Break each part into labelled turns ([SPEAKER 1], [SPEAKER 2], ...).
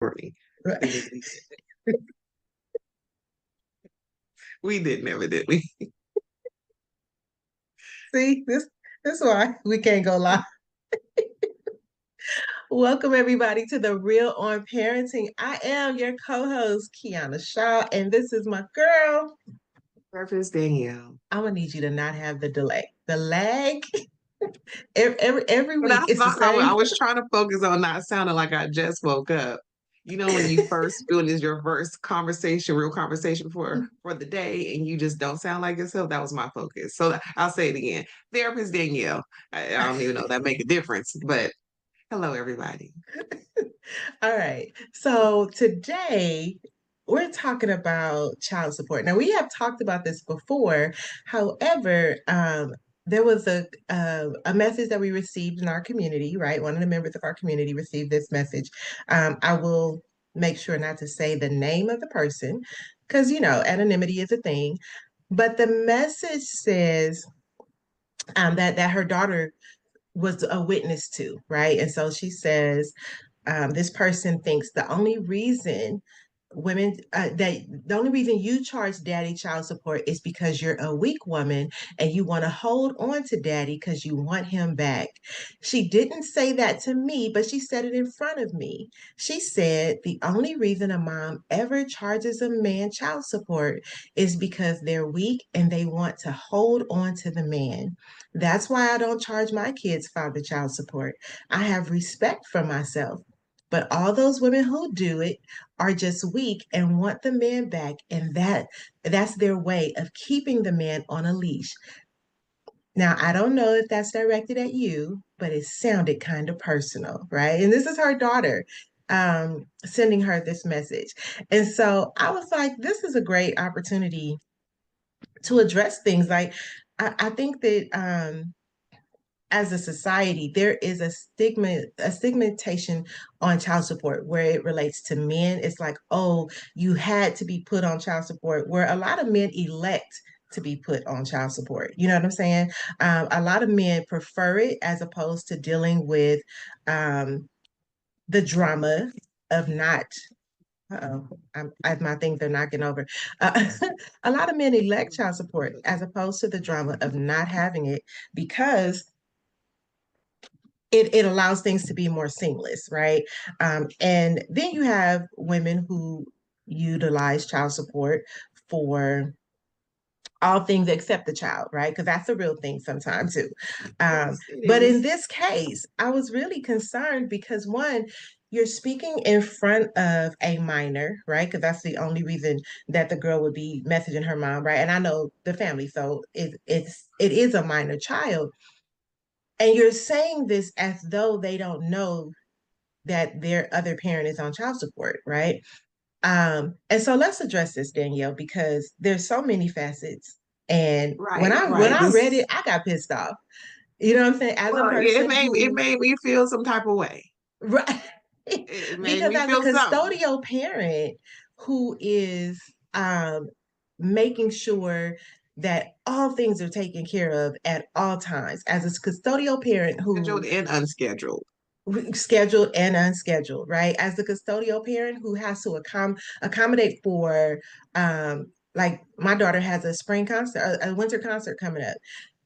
[SPEAKER 1] for me.
[SPEAKER 2] Right.
[SPEAKER 1] We didn't, evidently.
[SPEAKER 2] See, this is why we can't go live. Welcome everybody to the Real on Parenting. I am your co-host, Kiana Shaw, and this is my girl.
[SPEAKER 1] Purpose Danielle.
[SPEAKER 2] I'm gonna need you to not have the delay. The lag. Every
[SPEAKER 1] But
[SPEAKER 2] week
[SPEAKER 1] I
[SPEAKER 2] it's the
[SPEAKER 1] thought I
[SPEAKER 2] same.
[SPEAKER 1] was trying to focus on not sounding like I just woke up. You know, when you first doing this your first conversation, real conversation for the day, and you just don't sound like yourself. That was my focus. So I'll say it again. Therapist Danielle. I don't even know that make a difference, but hello everybody.
[SPEAKER 2] All right. So today we're talking about child support. Now we have talked about this before. However, there was a message that we received in our community, right? One of the members of our community received this message. I will make sure not to say the name of the person because anonymity is a thing. But the message says that her daughter was a witness to, right? And so she says, this person thinks the only reason the only reason you charge daddy child support is because you're a weak woman and you want to hold on to daddy because you want him back. She didn't say that to me, but she said it in front of me. She said the only reason a mom ever charges a man child support is because they're weak and they want to hold on to the man. That's why I don't charge my kids father child support. I have respect for myself. But all those women who do it are just weak and want the man back, and that's their way of keeping the man on a leash. Now, I don't know if that's directed at you, but it sounded kind of personal, right? And this is her daughter sending her this message. And so I was like, this is a great opportunity to address things. Like, I think that as a society, there is a stigmatization on child support where it relates to men. It's like, oh, you had to be put on child support, where a lot of men elect to be put on child support. You know what I'm saying? A lot of men prefer it as opposed to dealing with the drama of not. Uh-oh, my things are knocking over. Uh, a lot of men elect child support as opposed to the drama of not having it because it allows things to be more seamless, right? And then you have women who utilize child support for all things except the child, right? Because that's a real thing sometimes too.
[SPEAKER 1] Yes, it
[SPEAKER 2] But in
[SPEAKER 1] is.
[SPEAKER 2] this case, I was really concerned because one, you're speaking in front of a minor, right? Because that's the only reason that the girl would be messaging her mom, right? And I know the family, so it is a minor child. And you're saying this as though they don't know that their other parent is on child support, right? And so let's address this, Danielle, because there's so many facets. And
[SPEAKER 1] Right,
[SPEAKER 2] when
[SPEAKER 1] right.
[SPEAKER 2] I read it,
[SPEAKER 1] This
[SPEAKER 2] I got pissed off. You know what I'm saying? As a
[SPEAKER 1] well, yeah,
[SPEAKER 2] person
[SPEAKER 1] it
[SPEAKER 2] who,
[SPEAKER 1] made me feel some type of way.
[SPEAKER 2] right?
[SPEAKER 1] It made
[SPEAKER 2] Because
[SPEAKER 1] me
[SPEAKER 2] as a
[SPEAKER 1] feel something.
[SPEAKER 2] custodial parent who is making sure that all things are taken care of at all times, as a custodial parent who
[SPEAKER 1] Scheduled and unscheduled.
[SPEAKER 2] scheduled and unscheduled, right? As the custodial parent who has to accommodate for, like my daughter has a spring concert, a winter concert coming up.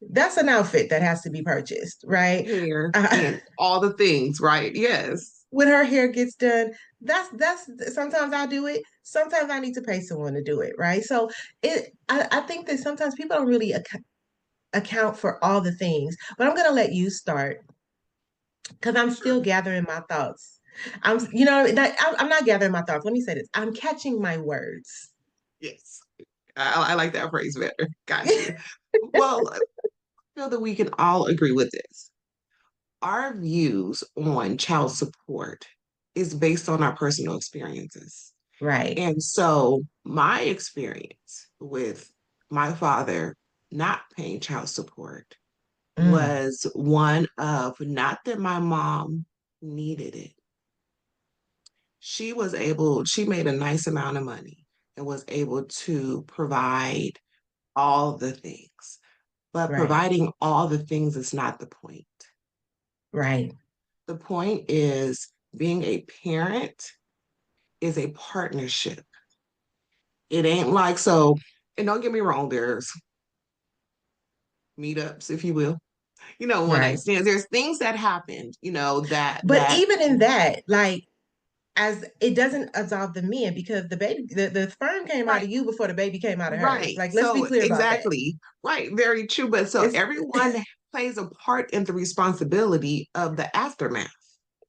[SPEAKER 2] That's an outfit that has to be purchased, right?
[SPEAKER 1] Hair
[SPEAKER 2] Uh,
[SPEAKER 1] and all the things, right? Yes.
[SPEAKER 2] when her hair gets done, that's sometimes I do it. Sometimes I need to pay someone to do it, right? So I think that sometimes people don't really account for all the things. But I'm gonna let you start because I'm still
[SPEAKER 1] Sure.
[SPEAKER 2] gathering my thoughts. I'm not gathering my thoughts. Let me say this. I'm catching my words.
[SPEAKER 1] Yes. I like that phrase better. Got you. Well, I feel that we can all agree with this. Our views on child support is based on our personal experiences.
[SPEAKER 2] Right.
[SPEAKER 1] And so my experience with my father not paying child support
[SPEAKER 2] Mm,
[SPEAKER 1] was one of not that my mom needed it. She made a nice amount of money and was able to provide all the things. But
[SPEAKER 2] right.
[SPEAKER 1] providing all the things is not the point.
[SPEAKER 2] Right.
[SPEAKER 1] The point is being a parent is a partnership. It ain't like so, and don't get me wrong, there's meetups, if you will, one night
[SPEAKER 2] Right.
[SPEAKER 1] stands. There's things that happened,
[SPEAKER 2] But even in that, like, as it doesn't absolve the men because the sperm came out
[SPEAKER 1] right,
[SPEAKER 2] of you before the baby came out of her.
[SPEAKER 1] right.
[SPEAKER 2] Like, let's be
[SPEAKER 1] So
[SPEAKER 2] clear about that.
[SPEAKER 1] exactly, right, very true. But so
[SPEAKER 2] It's
[SPEAKER 1] everyone plays a part in the responsibility of the aftermath.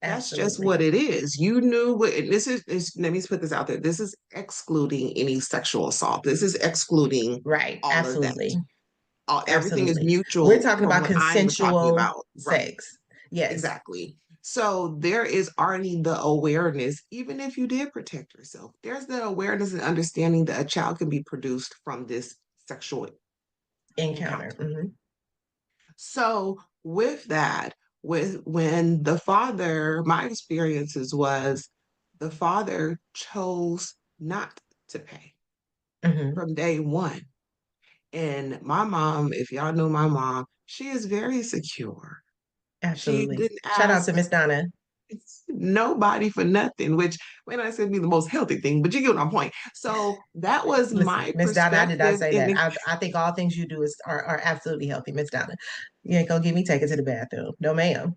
[SPEAKER 1] That's just
[SPEAKER 2] absolutely
[SPEAKER 1] what it is. You knew what, and let me put this out there. This is excluding any sexual assault. This is excluding
[SPEAKER 2] right.
[SPEAKER 1] all of that.
[SPEAKER 2] Absolutely.
[SPEAKER 1] Everything is
[SPEAKER 2] Absolutely. We're
[SPEAKER 1] mutual
[SPEAKER 2] talking
[SPEAKER 1] from
[SPEAKER 2] about
[SPEAKER 1] what I'm talking
[SPEAKER 2] consensual
[SPEAKER 1] about. Right.
[SPEAKER 2] sex. Yes.
[SPEAKER 1] Exactly. So there is already the awareness, even if you did protect yourself, there's the awareness and understanding that a child can be produced from this sexual
[SPEAKER 2] Encounter.
[SPEAKER 1] encounter.
[SPEAKER 2] Hmm.
[SPEAKER 1] So with that, with when the father, my experiences was the father chose not to pay
[SPEAKER 2] Hmm.
[SPEAKER 1] from day one. And my mom, if y'all know my mom, she is very secure. She
[SPEAKER 2] Absolutely.
[SPEAKER 1] didn't
[SPEAKER 2] Shout out to
[SPEAKER 1] ask
[SPEAKER 2] Miss Donna.
[SPEAKER 1] nobody for nothing, which may not say be the most healthy thing, but you get my point. So that was
[SPEAKER 2] Listen,
[SPEAKER 1] my
[SPEAKER 2] Miss Donna, I did not
[SPEAKER 1] perspective.
[SPEAKER 2] say that.
[SPEAKER 1] And
[SPEAKER 2] I think all things you do are absolutely healthy, Miss Donna. You ain't gonna get me taken to the bathroom. No, ma'am.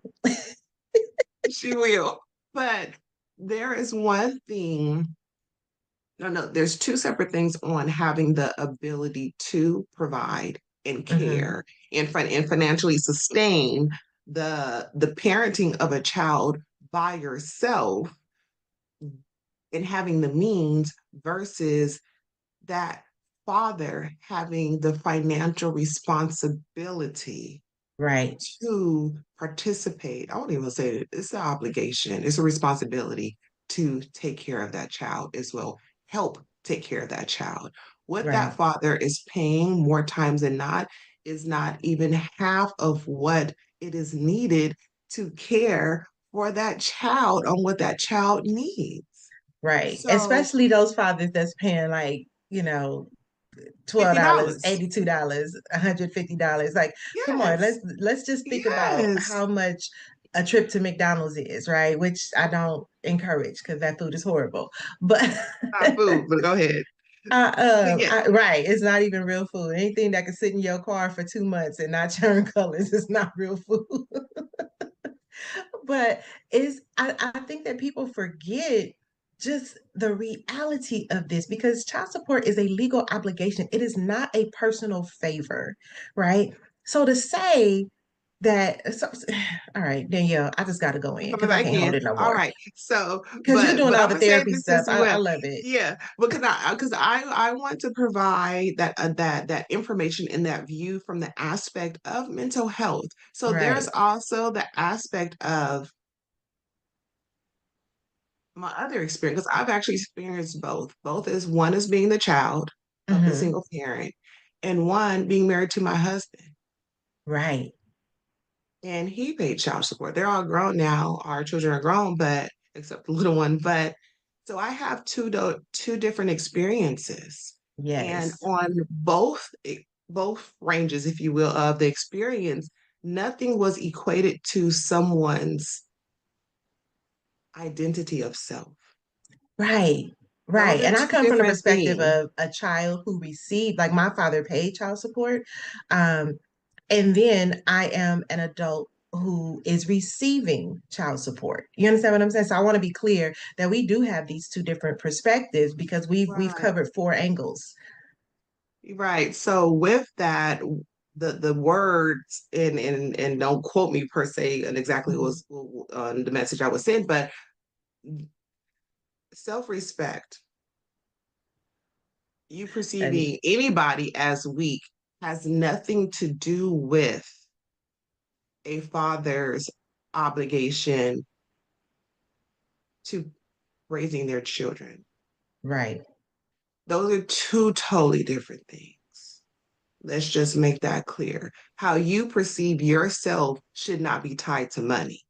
[SPEAKER 1] she will. But there is one thing, no, there's two separate things on having the ability to provide and
[SPEAKER 2] Hmm.
[SPEAKER 1] care and financially sustain the parenting of a child by yourself and having the means versus that father having the financial responsibility
[SPEAKER 2] Right.
[SPEAKER 1] to participate. I won't even say it, it's an obligation, it's a responsibility to take care of that child as well, help take care of that child. What that
[SPEAKER 2] Right.
[SPEAKER 1] father is paying more times than not is not even half of what it is needed to care for that child on what that child needs.
[SPEAKER 2] Right.
[SPEAKER 1] So
[SPEAKER 2] Especially those fathers that's paying like, $12,
[SPEAKER 1] $50.
[SPEAKER 2] $82, $150. Like, come on, let's
[SPEAKER 1] Yes.
[SPEAKER 2] let's just think about
[SPEAKER 1] Yes.
[SPEAKER 2] how much a trip to McDonald's is, right? Which I don't encourage because that food is horrible. But
[SPEAKER 1] Not food, but go ahead. But yeah,
[SPEAKER 2] right, it's not even real food. Anything that can sit in your car for 2 months and not turn colors is not real food. But I think that people forget just the reality of this because child support is a legal obligation. It is not a personal favor, right? So to say that, so, all right, Danielle, I just got to go
[SPEAKER 1] I'm
[SPEAKER 2] in
[SPEAKER 1] coming
[SPEAKER 2] because I
[SPEAKER 1] back
[SPEAKER 2] can't hold
[SPEAKER 1] in.
[SPEAKER 2] it no
[SPEAKER 1] All
[SPEAKER 2] more.
[SPEAKER 1] right. So,
[SPEAKER 2] Because you're doing
[SPEAKER 1] but
[SPEAKER 2] all
[SPEAKER 1] I'm
[SPEAKER 2] the
[SPEAKER 1] gonna say
[SPEAKER 2] therapy
[SPEAKER 1] this
[SPEAKER 2] stuff.
[SPEAKER 1] as
[SPEAKER 2] I
[SPEAKER 1] well.
[SPEAKER 2] love it.
[SPEAKER 1] Yeah, because I want to provide that information and that view from the aspect of mental health. So there's
[SPEAKER 2] Right.
[SPEAKER 1] also the aspect of my other experience, because I've actually experienced both. Both is one is being the child of the
[SPEAKER 2] Hmm.
[SPEAKER 1] single parent, and one being married to my husband.
[SPEAKER 2] Right.
[SPEAKER 1] And he paid child support. They're all grown now. Our children are grown, but except the little one. But so I have two different experiences, and
[SPEAKER 2] Yes.
[SPEAKER 1] on both ranges, if you will, of the experience, nothing was equated to someone's identity of self.
[SPEAKER 2] Right.
[SPEAKER 1] Those
[SPEAKER 2] Right.
[SPEAKER 1] are
[SPEAKER 2] And I
[SPEAKER 1] two
[SPEAKER 2] come from the
[SPEAKER 1] different
[SPEAKER 2] perspective
[SPEAKER 1] things.
[SPEAKER 2] of a child who received, like my father paid child support. Um, and then I am an adult who is receiving child support. You understand what I'm saying? So I want to be clear that we do have these two different perspectives because we've
[SPEAKER 1] Right.
[SPEAKER 2] covered four angles.
[SPEAKER 1] Right. So with that, the words and don't quote me per se and exactly what
[SPEAKER 2] Mhm.
[SPEAKER 1] was the message I was sent, but self-respect, you
[SPEAKER 2] And
[SPEAKER 1] perceiving anybody as weak has nothing to do with a father's obligation to raising their children.
[SPEAKER 2] right.
[SPEAKER 1] Those are two totally different things. Let's just make that clear. How you perceive yourself should not be tied to money.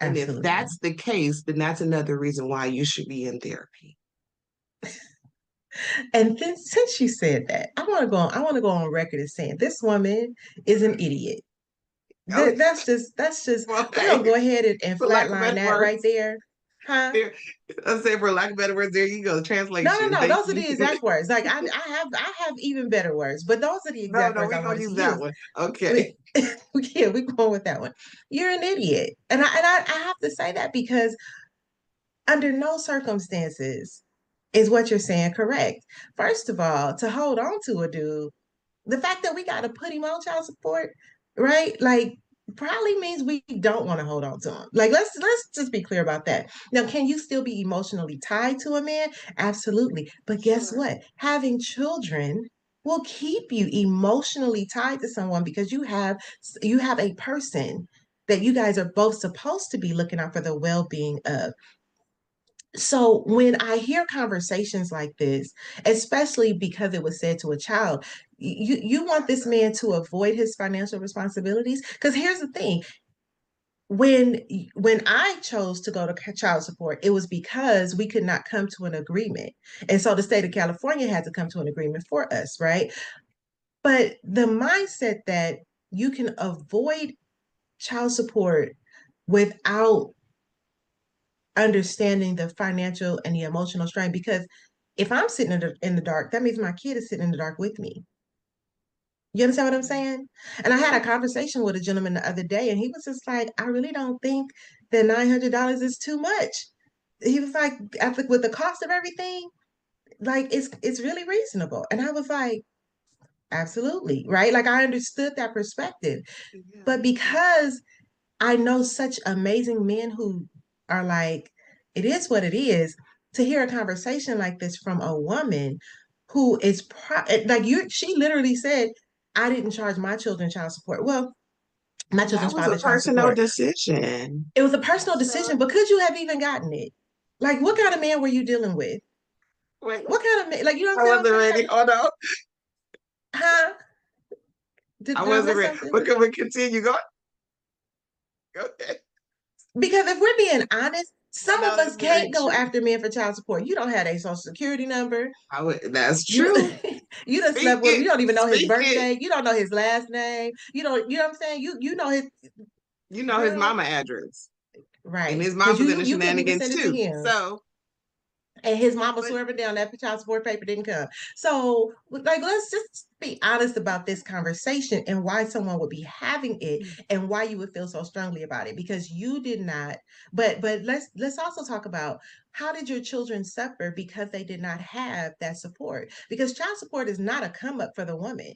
[SPEAKER 1] And if
[SPEAKER 2] Absolutely.
[SPEAKER 1] that's the case, then that's another reason why you should be in therapy.
[SPEAKER 2] And then since you said that, I want to go on record as saying this woman is an idiot.
[SPEAKER 1] Oh,
[SPEAKER 2] That's just
[SPEAKER 1] well,
[SPEAKER 2] we're gonna
[SPEAKER 1] hey,
[SPEAKER 2] go ahead and
[SPEAKER 1] for lack of
[SPEAKER 2] flatline
[SPEAKER 1] better
[SPEAKER 2] that right
[SPEAKER 1] words.
[SPEAKER 2] there. Huh?
[SPEAKER 1] There, I say for lack of better words, there you go.
[SPEAKER 2] No, no,
[SPEAKER 1] Translation.
[SPEAKER 2] no.
[SPEAKER 1] Thank
[SPEAKER 2] Those are
[SPEAKER 1] you.
[SPEAKER 2] the exact words. Like I have even better words, but those are the
[SPEAKER 1] No,
[SPEAKER 2] exact
[SPEAKER 1] no,
[SPEAKER 2] words
[SPEAKER 1] we
[SPEAKER 2] I
[SPEAKER 1] gonna
[SPEAKER 2] wanted to
[SPEAKER 1] use that
[SPEAKER 2] use.
[SPEAKER 1] one. Okay.
[SPEAKER 2] We, yeah, we going with that one. You're an idiot, and I have to say that because under no circumstances is what you're saying correct. First of all, to hold on to a dude, the fact that we got to put him on child support, right? Like probably means we don't want to hold on to him. Like let's just be clear about that. Now, can you still be emotionally tied to a man? Absolutely. But guess
[SPEAKER 1] Sure.
[SPEAKER 2] what? Having children will keep you emotionally tied to someone because you have a person that you guys are both supposed to be looking out for the well-being of. So when I hear conversations like this, especially because it was said to a child, you want this man to avoid his financial responsibilities? Because here's the thing, when when I chose to go to child support, it was because we could not come to an agreement. And so the state of California had to come to an agreement for us, right? But the mindset that you can avoid child support without understanding the financial and the emotional strain, because if I'm sitting in the dark, that means my kid is sitting in the dark with me. You understand what I'm saying? And I had a conversation with a gentleman the other day, and he was just like, I really don't think that $900 is too much. He was like, I think with the cost of everything, like it's really reasonable. And I was like, absolutely, right? Like I understood that perspective.
[SPEAKER 1] Yeah,
[SPEAKER 2] But
[SPEAKER 1] me too.
[SPEAKER 2] because I know such amazing men who are like, it is what it is. To hear a conversation like this from a woman who is like you, she literally said, I didn't charge my children child support. Well, my
[SPEAKER 1] That
[SPEAKER 2] children's
[SPEAKER 1] was a
[SPEAKER 2] father child
[SPEAKER 1] personal
[SPEAKER 2] support.
[SPEAKER 1] decision.
[SPEAKER 2] It was a personal
[SPEAKER 1] So
[SPEAKER 2] decision, but could you have even gotten it? Like, what kind of man were you dealing with?
[SPEAKER 1] wait,
[SPEAKER 2] What kind of man? Like, you know what I'm
[SPEAKER 1] I
[SPEAKER 2] saying? I'm
[SPEAKER 1] wasn't
[SPEAKER 2] saying,
[SPEAKER 1] ready.
[SPEAKER 2] like,
[SPEAKER 1] Oh no,
[SPEAKER 2] huh?
[SPEAKER 1] I
[SPEAKER 2] Did I
[SPEAKER 1] wasn't
[SPEAKER 2] miss
[SPEAKER 1] ready.
[SPEAKER 2] something?
[SPEAKER 1] But can we continue? Go ahead.
[SPEAKER 2] Because if we're being honest, some of
[SPEAKER 1] No,
[SPEAKER 2] us
[SPEAKER 1] that's very
[SPEAKER 2] can't go
[SPEAKER 1] true.
[SPEAKER 2] after men for child support. You don't have a social security number.
[SPEAKER 1] I would, that's
[SPEAKER 2] You
[SPEAKER 1] true.
[SPEAKER 2] you done
[SPEAKER 1] Speak
[SPEAKER 2] slept with him.
[SPEAKER 1] it.
[SPEAKER 2] You don't even know his
[SPEAKER 1] Speak it.
[SPEAKER 2] birthday. You don't know his last name. You know what I'm saying? You know his
[SPEAKER 1] You know his
[SPEAKER 2] girl,
[SPEAKER 1] mama address. And
[SPEAKER 2] right?
[SPEAKER 1] his
[SPEAKER 2] Because
[SPEAKER 1] mom was in the
[SPEAKER 2] you couldn't even
[SPEAKER 1] shenanigans
[SPEAKER 2] send it to
[SPEAKER 1] too.
[SPEAKER 2] him.
[SPEAKER 1] So,
[SPEAKER 2] And his mama
[SPEAKER 1] but
[SPEAKER 2] swerving down that child support paper didn't come. So, like, let's just be honest about this conversation and why someone would be having it and why you would feel so strongly about it because you did not. But let's also talk about how did your children suffer because they did not have that support? Because child support is not a come up for the woman.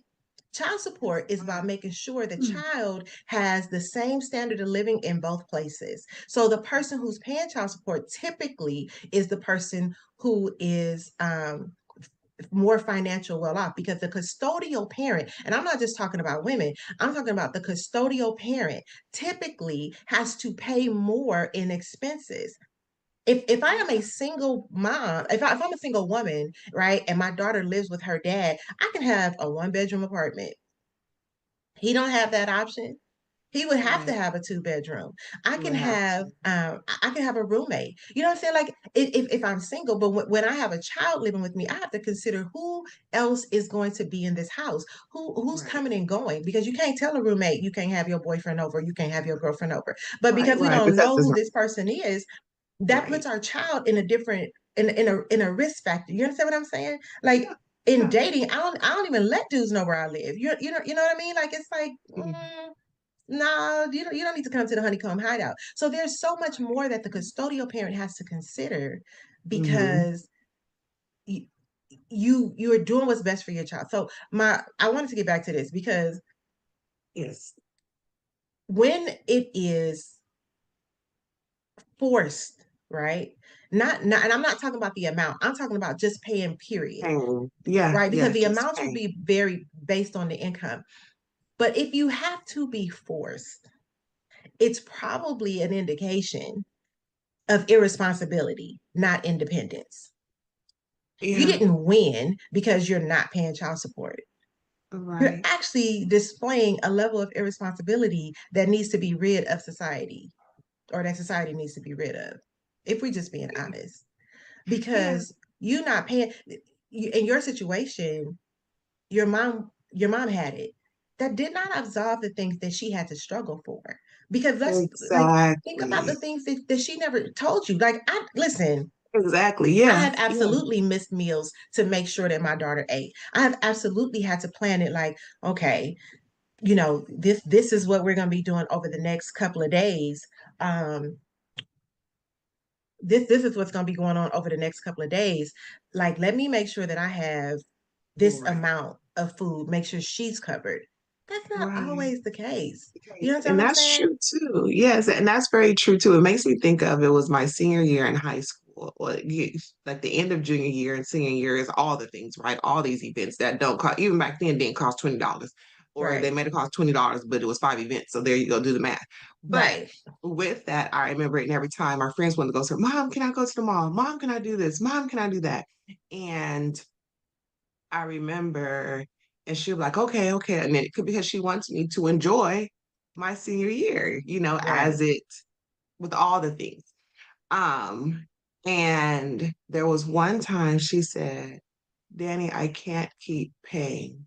[SPEAKER 2] Child
[SPEAKER 1] it's
[SPEAKER 2] support is about
[SPEAKER 1] not.
[SPEAKER 2] making sure the child has the same standard of living in both places. So the person who's paying child support typically is the person who is more financial well off because the custodial parent, and I'm not just talking about women, I'm talking about the custodial parent typically has to pay more in expenses. If I am a
[SPEAKER 1] Yeah.
[SPEAKER 2] single mom, if I'm a single woman, right, and my daughter lives with her dad, I can have a one-bedroom apartment. He don't have that option. He would have to
[SPEAKER 1] Right.
[SPEAKER 2] have a two-bedroom. I
[SPEAKER 1] You
[SPEAKER 2] can
[SPEAKER 1] would have
[SPEAKER 2] have
[SPEAKER 1] to.
[SPEAKER 2] I can have a roommate. You know what I'm saying? Like if I'm single, but when I have a child living with me, I have to consider who else is going to be in this house, who's
[SPEAKER 1] Right.
[SPEAKER 2] coming and going, because you can't tell a roommate you can't have your boyfriend over, you can't have your girlfriend over. But
[SPEAKER 1] Right.
[SPEAKER 2] because we
[SPEAKER 1] Right.
[SPEAKER 2] don't
[SPEAKER 1] Because
[SPEAKER 2] know
[SPEAKER 1] it's
[SPEAKER 2] who
[SPEAKER 1] not
[SPEAKER 2] this person is, that puts
[SPEAKER 1] right.
[SPEAKER 2] our child in a different in a risk factor. You understand what I'm saying? Like
[SPEAKER 1] Yeah.
[SPEAKER 2] in
[SPEAKER 1] Yeah.
[SPEAKER 2] dating, I don't even let dudes know where I live. You know what I mean? Like it's like
[SPEAKER 1] Mhm.
[SPEAKER 2] no, you don't need to come to the honeycomb hideout. So there's so much
[SPEAKER 1] Right.
[SPEAKER 2] more that the custodial parent has to consider
[SPEAKER 1] Mm-hmm.
[SPEAKER 2] because you you're doing what's best for your child. So I wanted to get back to this because
[SPEAKER 1] Yes.
[SPEAKER 2] when it is forced, right? Not and I'm not talking about the amount. I'm talking about just paying period,
[SPEAKER 1] Pain. Yeah.
[SPEAKER 2] right? Because
[SPEAKER 1] Yeah.
[SPEAKER 2] the
[SPEAKER 1] Just
[SPEAKER 2] amounts will
[SPEAKER 1] pain.
[SPEAKER 2] be very based on the income. But if you have to be forced, it's probably an indication of irresponsibility, not independence. You
[SPEAKER 1] Yeah.
[SPEAKER 2] didn't win because you're not paying child support. You're
[SPEAKER 1] Right.
[SPEAKER 2] actually displaying a level of irresponsibility that needs to be rid of society, or that society needs to be rid of, if we're just being honest.
[SPEAKER 1] Yeah.
[SPEAKER 2] Because you not paying in your situation, your mom had it. That did not absolve the things that she had to struggle for. Because let's like think about the
[SPEAKER 1] Exactly.
[SPEAKER 2] things that she never told you. Like I listen,
[SPEAKER 1] Exactly.
[SPEAKER 2] I
[SPEAKER 1] Yeah.
[SPEAKER 2] have
[SPEAKER 1] Yeah.
[SPEAKER 2] absolutely missed meals to make sure that my daughter ate. I have absolutely had to plan it like, okay, this is what we're going to be doing over the next couple of days. Um, this is what's going to be going on over the next couple of days. Like, let me make sure that I have this
[SPEAKER 1] Right.
[SPEAKER 2] amount of food, make sure she's covered. That's not
[SPEAKER 1] Right.
[SPEAKER 2] always the case. You
[SPEAKER 1] Okay.
[SPEAKER 2] understand
[SPEAKER 1] And
[SPEAKER 2] what I'm
[SPEAKER 1] that's
[SPEAKER 2] saying?
[SPEAKER 1] true too. Yes, and that's very true too. It makes me think of it was my senior year in high school. Like the end of junior year and senior year is all the things, right? All these events that don't cost, even back then didn't cost $20. Or they
[SPEAKER 2] Right.
[SPEAKER 1] made it cost $20, but it was 5 events. So there you go, do the math. But
[SPEAKER 2] Right.
[SPEAKER 1] with that, I remember it and every time our friends wanted to go, so Mom, can I go to the mall? Mom, can I do this? Mom, can I do that? And I remember, and she was like, okay, okay. And then it could because she wants me to enjoy my senior year, as
[SPEAKER 2] Right.
[SPEAKER 1] it with all the things. Um, and there was one time she said, Danny, I can't keep paying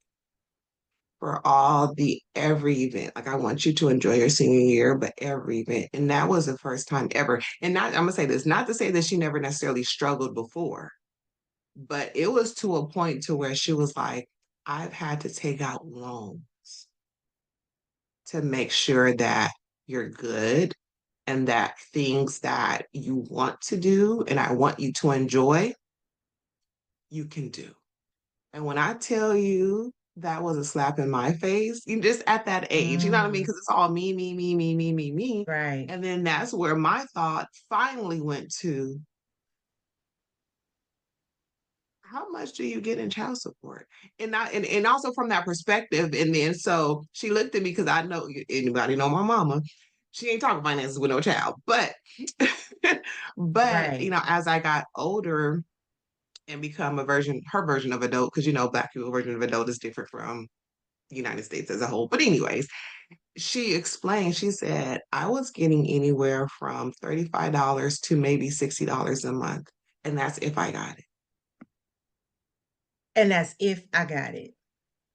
[SPEAKER 1] for all the every event. Like I want you to enjoy your senior year, but every event. And that was the first time ever. And not, I'm gonna say this, not to say that she never necessarily struggled before, but it was to a point to where she was like, I've had to take out loans to make sure that you're good and that things that you want to do and I want you to enjoy, you can do. And when I tell you that was a slap in my face, you just at that age, you know what I mean?
[SPEAKER 2] Mm,
[SPEAKER 1] Because it's all me, me, me, me, me, me, me.
[SPEAKER 2] right.
[SPEAKER 1] And then that's where my thought finally went to, how much do you get in child support? And also from that perspective, and then so she looked at me because I know anybody know my mama. She ain't talking finances with no child. But but
[SPEAKER 2] Right.
[SPEAKER 1] as I got older and become her version of adult, because Black people version of adult is different from the United States as a whole. But anyways, she explained, she said, I was getting anywhere from $35 to maybe $60 a month. And that's if I got it.
[SPEAKER 2] And that's if I got it.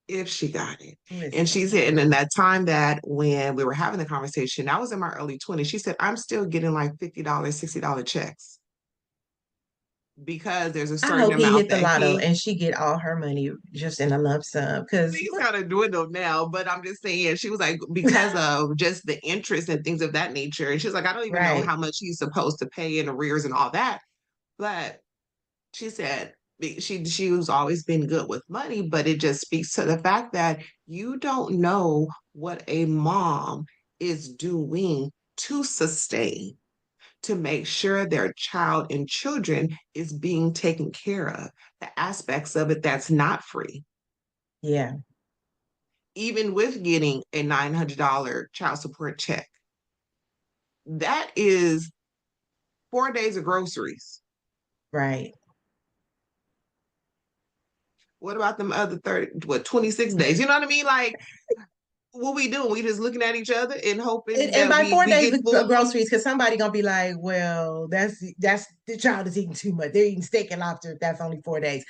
[SPEAKER 1] If she got it. And she
[SPEAKER 2] Listen.
[SPEAKER 1] said, and in that time that when we were having the conversation, I was in my early 20s. She said, I'm still getting like $50, $60 checks because there's a
[SPEAKER 2] I
[SPEAKER 1] certain
[SPEAKER 2] hope he
[SPEAKER 1] amount
[SPEAKER 2] hit the
[SPEAKER 1] that
[SPEAKER 2] lotto and she get all her money just in a lump sum. Cause
[SPEAKER 1] he's kind of dwindled now, but I'm just saying, she was like, because of just the interest and things of that nature. And she's like, I don't even know
[SPEAKER 2] right.
[SPEAKER 1] how much he's supposed to pay in arrears and all that. But she said she's always been good with money, but it just speaks to the fact that you don't know what a mom is doing to sustain, to make sure their child and children is being taken care of. The aspects of it that's not free,
[SPEAKER 2] Yeah.
[SPEAKER 1] even with getting a $900 child support check, that is 4 days of groceries.
[SPEAKER 2] Right.
[SPEAKER 1] What about them other 26 days? You know what I mean? Like, what we doing? We just looking at each other and hoping
[SPEAKER 2] And
[SPEAKER 1] that
[SPEAKER 2] by
[SPEAKER 1] we
[SPEAKER 2] 4 days
[SPEAKER 1] get
[SPEAKER 2] of
[SPEAKER 1] food.
[SPEAKER 2] groceries, because somebody gonna be like, well, that's the child is eating too much. They're eating steak and lobster. That's only 4 days.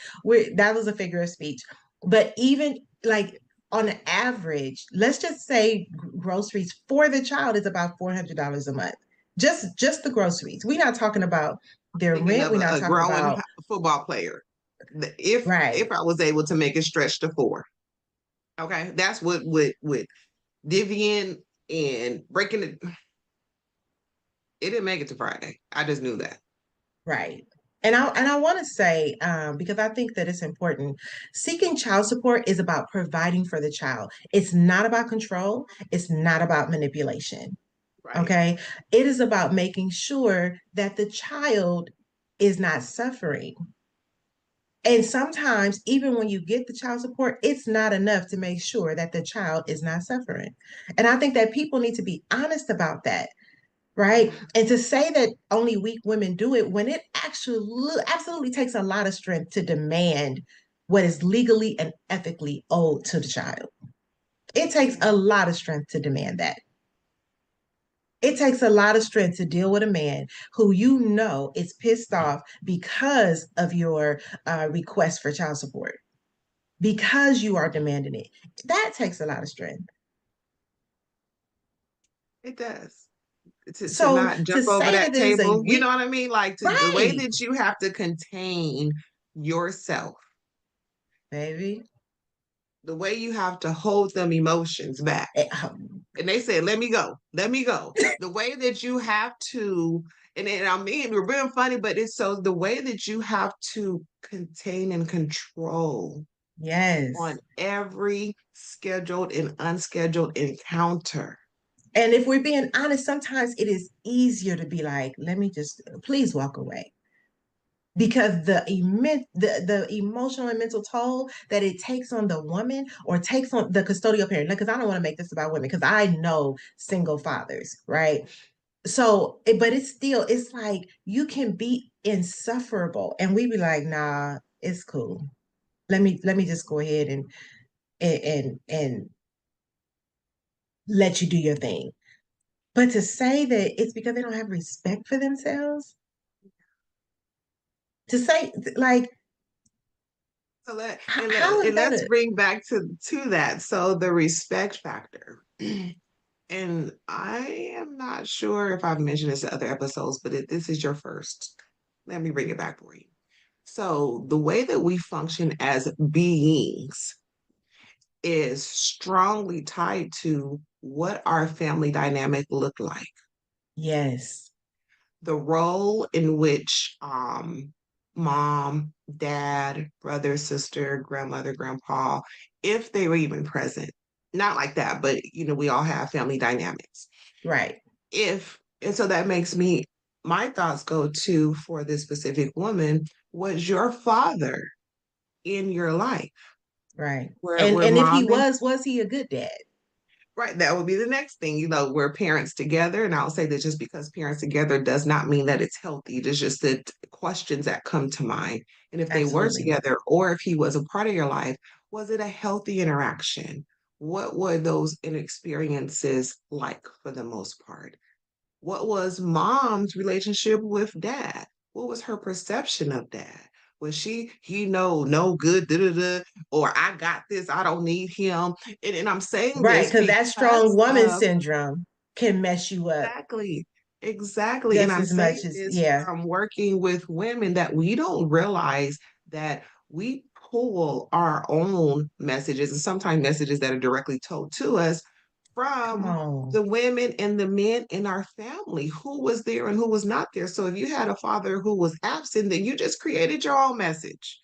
[SPEAKER 2] That was a figure of speech. But even like on an average, let's just say groceries for the child is about $400 a month. Just the groceries. We're not talking about their
[SPEAKER 1] Thinking
[SPEAKER 2] rent.
[SPEAKER 1] of
[SPEAKER 2] We're not
[SPEAKER 1] a
[SPEAKER 2] talking
[SPEAKER 1] growing
[SPEAKER 2] about
[SPEAKER 1] football player. If
[SPEAKER 2] right,
[SPEAKER 1] I was able to make it stretch to four, okay, that's what with Divian and breaking it. It didn't make it to Friday. I just knew that.
[SPEAKER 2] right. And I want to say, because I think that it's important, seeking child support is about providing for the child. It's not about control. It's not about manipulation.
[SPEAKER 1] Right.
[SPEAKER 2] Okay. It is about making sure that the child is not suffering. And sometimes, even when you get the child support, it's not enough to make sure that the child is not suffering. And I think that people need to be honest about that, right?
[SPEAKER 1] Yeah.
[SPEAKER 2] And to say that only weak women do it when it actually absolutely takes a lot of strength to demand what is legally and ethically owed to the child. It takes
[SPEAKER 1] Yeah.
[SPEAKER 2] a lot of strength to demand that. It takes a lot of strength to deal with a man who you know is pissed off because of your request for child support, because you are demanding it. That takes a lot of strength.
[SPEAKER 1] It does. To
[SPEAKER 2] So
[SPEAKER 1] not
[SPEAKER 2] to
[SPEAKER 1] jump over
[SPEAKER 2] say
[SPEAKER 1] that
[SPEAKER 2] that it is a
[SPEAKER 1] table, you know
[SPEAKER 2] weak,
[SPEAKER 1] what I mean? Like the way
[SPEAKER 2] right,
[SPEAKER 1] that you have to contain yourself,
[SPEAKER 2] baby.
[SPEAKER 1] the way you have to hold them emotions back. And they said, let me go, let me go. The way that you have to, and I mean, we're being funny, but it's so the way that you have to contain and control on
[SPEAKER 2] Yes.
[SPEAKER 1] every scheduled and unscheduled encounter.
[SPEAKER 2] And if we're being honest, sometimes it is easier to be like, let me just please walk away. Because the emotional and mental toll that it takes on the woman or takes on the custodial parent, because I don't want to make this about women, because I know single fathers, right? So, but it's still, it's like you can be insufferable, and we be like, nah, it's cool. Let me just go ahead and let you do your thing. But to say that it's because they don't have respect for themselves, to say like,
[SPEAKER 1] So
[SPEAKER 2] how is that
[SPEAKER 1] let's
[SPEAKER 2] a
[SPEAKER 1] bring back to that. So the respect factor. And I am not sure if I've mentioned this in other episodes, but this is your first. Let me bring it back for you. So, the way that we function as beings is strongly tied to what our family dynamic look like.
[SPEAKER 2] yes,
[SPEAKER 1] The role in which mom, dad, brother, sister, grandmother, grandpa, if they were even present, not like that, but we all have family dynamics.
[SPEAKER 2] right,
[SPEAKER 1] If and so that makes me my thoughts go to for this specific woman, was your father in your life
[SPEAKER 2] right.
[SPEAKER 1] where
[SPEAKER 2] And if he
[SPEAKER 1] mom and
[SPEAKER 2] was he a good dad?
[SPEAKER 1] right, that would be the next thing, where parents together. And I'll say that just because parents together does not mean that it's healthy. It's just the questions that come to mind. And if they were
[SPEAKER 2] Absolutely.
[SPEAKER 1] together or if he was a part of your life, was it a healthy interaction? What were those experiences like for the most part? What was mom's relationship with dad? What was her perception of dad? Was he no good, da, da, da, or I got this, I don't need him. And I'm saying
[SPEAKER 2] Right,
[SPEAKER 1] this
[SPEAKER 2] because that strong
[SPEAKER 1] because
[SPEAKER 2] woman
[SPEAKER 1] of
[SPEAKER 2] syndrome can mess you up
[SPEAKER 1] exactly, exactly. And
[SPEAKER 2] just
[SPEAKER 1] I'm
[SPEAKER 2] as much
[SPEAKER 1] saying
[SPEAKER 2] as,
[SPEAKER 1] this
[SPEAKER 2] yeah,
[SPEAKER 1] from working with women that we don't realize that we pull our own messages and sometimes messages that are directly told to us
[SPEAKER 2] come
[SPEAKER 1] from
[SPEAKER 2] on.
[SPEAKER 1] the women and the men in our family, who was there and who was not there. So if you had a father who was absent, then you just created your own message.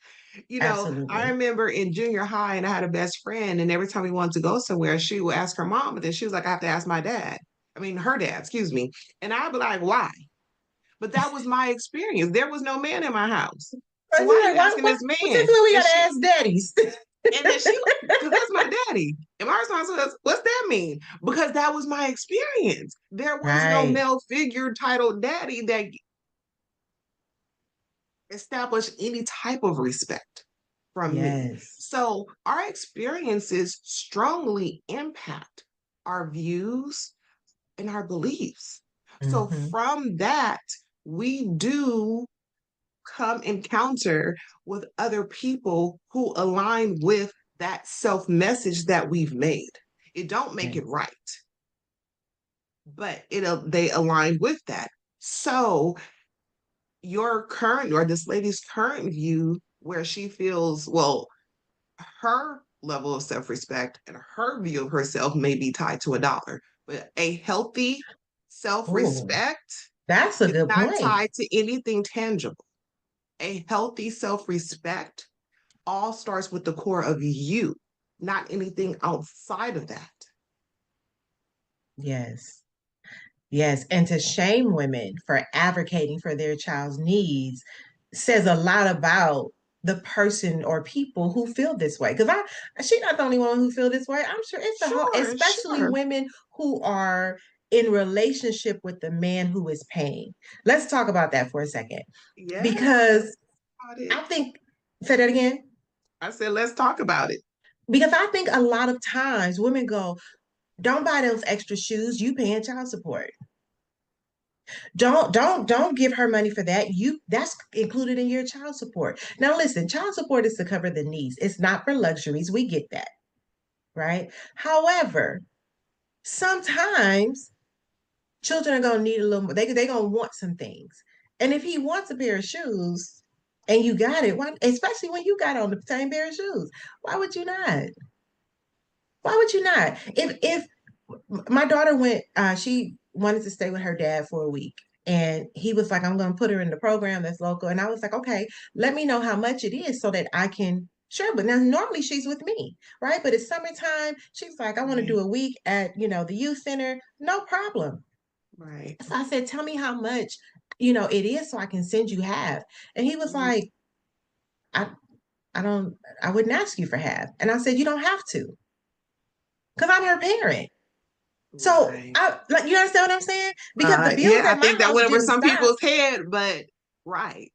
[SPEAKER 1] I
[SPEAKER 2] Absolutely.
[SPEAKER 1] remember in junior high, and I had a best friend, and every time we wanted to go somewhere, she would ask her mom, and then she was like, I have to ask my dad. I mean, her dad, excuse me. And I'd be like, why? But that was my experience. There was no man in my house.
[SPEAKER 2] I
[SPEAKER 1] So why are
[SPEAKER 2] was
[SPEAKER 1] you
[SPEAKER 2] like, why,
[SPEAKER 1] asking
[SPEAKER 2] why,
[SPEAKER 1] this
[SPEAKER 2] well, since
[SPEAKER 1] man?
[SPEAKER 2] when we
[SPEAKER 1] And
[SPEAKER 2] gotta
[SPEAKER 1] she
[SPEAKER 2] ask daddies?
[SPEAKER 1] and then she because that's my daddy. And my response was, what's that mean? Because that was my experience. There was no
[SPEAKER 2] Right.
[SPEAKER 1] male figure titled daddy that established any type of respect from me.
[SPEAKER 2] Yes.
[SPEAKER 1] So our experiences strongly impact our views and our beliefs. So
[SPEAKER 2] Hmm.
[SPEAKER 1] from that, we do come encounter with other people who align with that self message that we've made. It don't make it
[SPEAKER 2] Yes.
[SPEAKER 1] right, but they align with that. So your current or this lady's current view where she feels, well, her level of self-respect and her view of herself may be tied to a dollar, but a healthy
[SPEAKER 2] Oh,
[SPEAKER 1] self-respect
[SPEAKER 2] that's a
[SPEAKER 1] is
[SPEAKER 2] good
[SPEAKER 1] not
[SPEAKER 2] point.
[SPEAKER 1] tied to anything tangible. A healthy self-respect all starts with the core of you, not anything outside of that.
[SPEAKER 2] Yes. Yes. And to shame women for advocating for their child's needs says a lot about the person or people who feel this way. Because she's not the only one who feel this way. I'm sure it's a whole,
[SPEAKER 1] Sure,
[SPEAKER 2] especially
[SPEAKER 1] sure.
[SPEAKER 2] women who are in relationship with the man who is paying. Let's talk about that for a second.
[SPEAKER 1] Yes,
[SPEAKER 2] Because
[SPEAKER 1] about
[SPEAKER 2] I
[SPEAKER 1] it.
[SPEAKER 2] think, say that again.
[SPEAKER 1] I said, let's talk about it.
[SPEAKER 2] Because I think a lot of times women go, don't buy those extra shoes, you paying child support. Don't give her money for that. That's included in your child support. Now listen, child support is to cover the needs. It's not for luxuries. We get that, right? However, sometimes Children are gonna need a little more. They gonna want some things. And if he wants a pair of shoes and you got it, why, especially when you got on the same pair of shoes, why would you not? Why would you not? If my daughter went, she wanted to stay with her dad for a week. And he was like, I'm going to put her in the program that's local. And I was like, okay, let me know how much it is so that I can sure. But now normally she's with me, right? But it's summertime. She's like, I want to
[SPEAKER 1] Right.
[SPEAKER 2] do a week at, the youth center. No problem.
[SPEAKER 1] Right.
[SPEAKER 2] So I said, tell me how much, it is so I can send you half. And he was
[SPEAKER 1] Mhm.
[SPEAKER 2] like, I, I don't, I wouldn't ask you for half. And I said, you don't have to, because I'm her parent. So
[SPEAKER 1] Right.
[SPEAKER 2] I like you understand what I'm saying? Because the
[SPEAKER 1] Right.
[SPEAKER 2] bills
[SPEAKER 1] Yeah, I
[SPEAKER 2] at my
[SPEAKER 1] think that
[SPEAKER 2] house
[SPEAKER 1] went over
[SPEAKER 2] didn't
[SPEAKER 1] some
[SPEAKER 2] stop.
[SPEAKER 1] people's head, but right.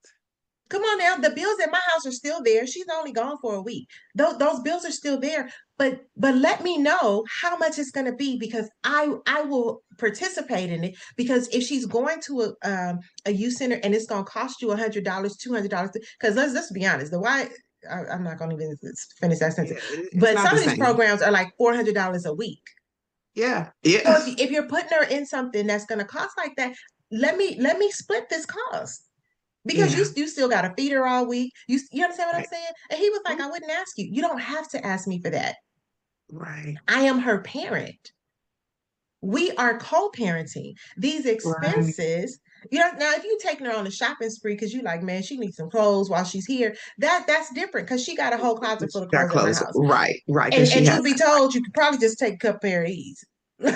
[SPEAKER 2] Come on now, the bills at my house are still there. She's only gone for a week. Those bills are still there. But let me know how much it's going to be because I will participate in it. Because if she's going to a youth center and it's going to cost you $100, $200, because let's be honest, the why I'm not going to even finish that
[SPEAKER 1] Yeah,
[SPEAKER 2] sentence.
[SPEAKER 1] it's
[SPEAKER 2] But
[SPEAKER 1] not
[SPEAKER 2] some
[SPEAKER 1] the
[SPEAKER 2] of these
[SPEAKER 1] same.
[SPEAKER 2] programs are like $400 a week.
[SPEAKER 1] Yeah.
[SPEAKER 2] So
[SPEAKER 1] Yeah.
[SPEAKER 2] if you're putting her in something that's going to cost like that, let me split this cost because you
[SPEAKER 1] Yeah.
[SPEAKER 2] you still got to feed her all week. You understand what I'm
[SPEAKER 1] Right.
[SPEAKER 2] saying? And he was like,
[SPEAKER 1] Mhm.
[SPEAKER 2] I wouldn't ask you. You don't have to ask me for that.
[SPEAKER 1] Right.
[SPEAKER 2] I am her parent. We are co-parenting these
[SPEAKER 1] Right.
[SPEAKER 2] expenses. Now if you taking her on a shopping spree because you like, man, she needs some clothes while she's here. That's different because she got a whole closet full
[SPEAKER 1] She
[SPEAKER 2] of
[SPEAKER 1] got
[SPEAKER 2] clothes at my
[SPEAKER 1] clothes.
[SPEAKER 2] house.
[SPEAKER 1] Right. Right.
[SPEAKER 2] And
[SPEAKER 1] Because she
[SPEAKER 2] and
[SPEAKER 1] has
[SPEAKER 2] truth be told, you could probably just take a couple pair of these. come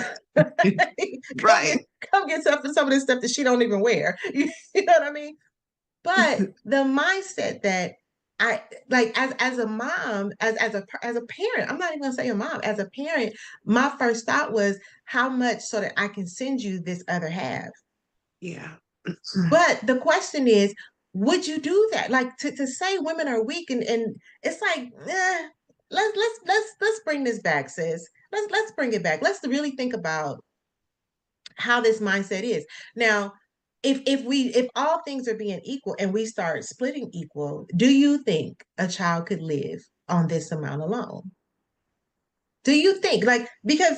[SPEAKER 1] right.
[SPEAKER 2] get come get some of this stuff that she don't even wear. You know what I mean? But the mindset that I like as a mom, as a parent, I'm not even gonna say a mom, as a parent, my first thought was how much so that I can send you this other half.
[SPEAKER 1] Yeah.
[SPEAKER 2] But the question is, would you do that? Like to say women are weak and it's like, let's bring this back, sis. Let's bring it back. Let's really think about how this mindset is. Now, if all things are being equal and we start splitting equal, do you think a child could live on this amount alone? Do you think like because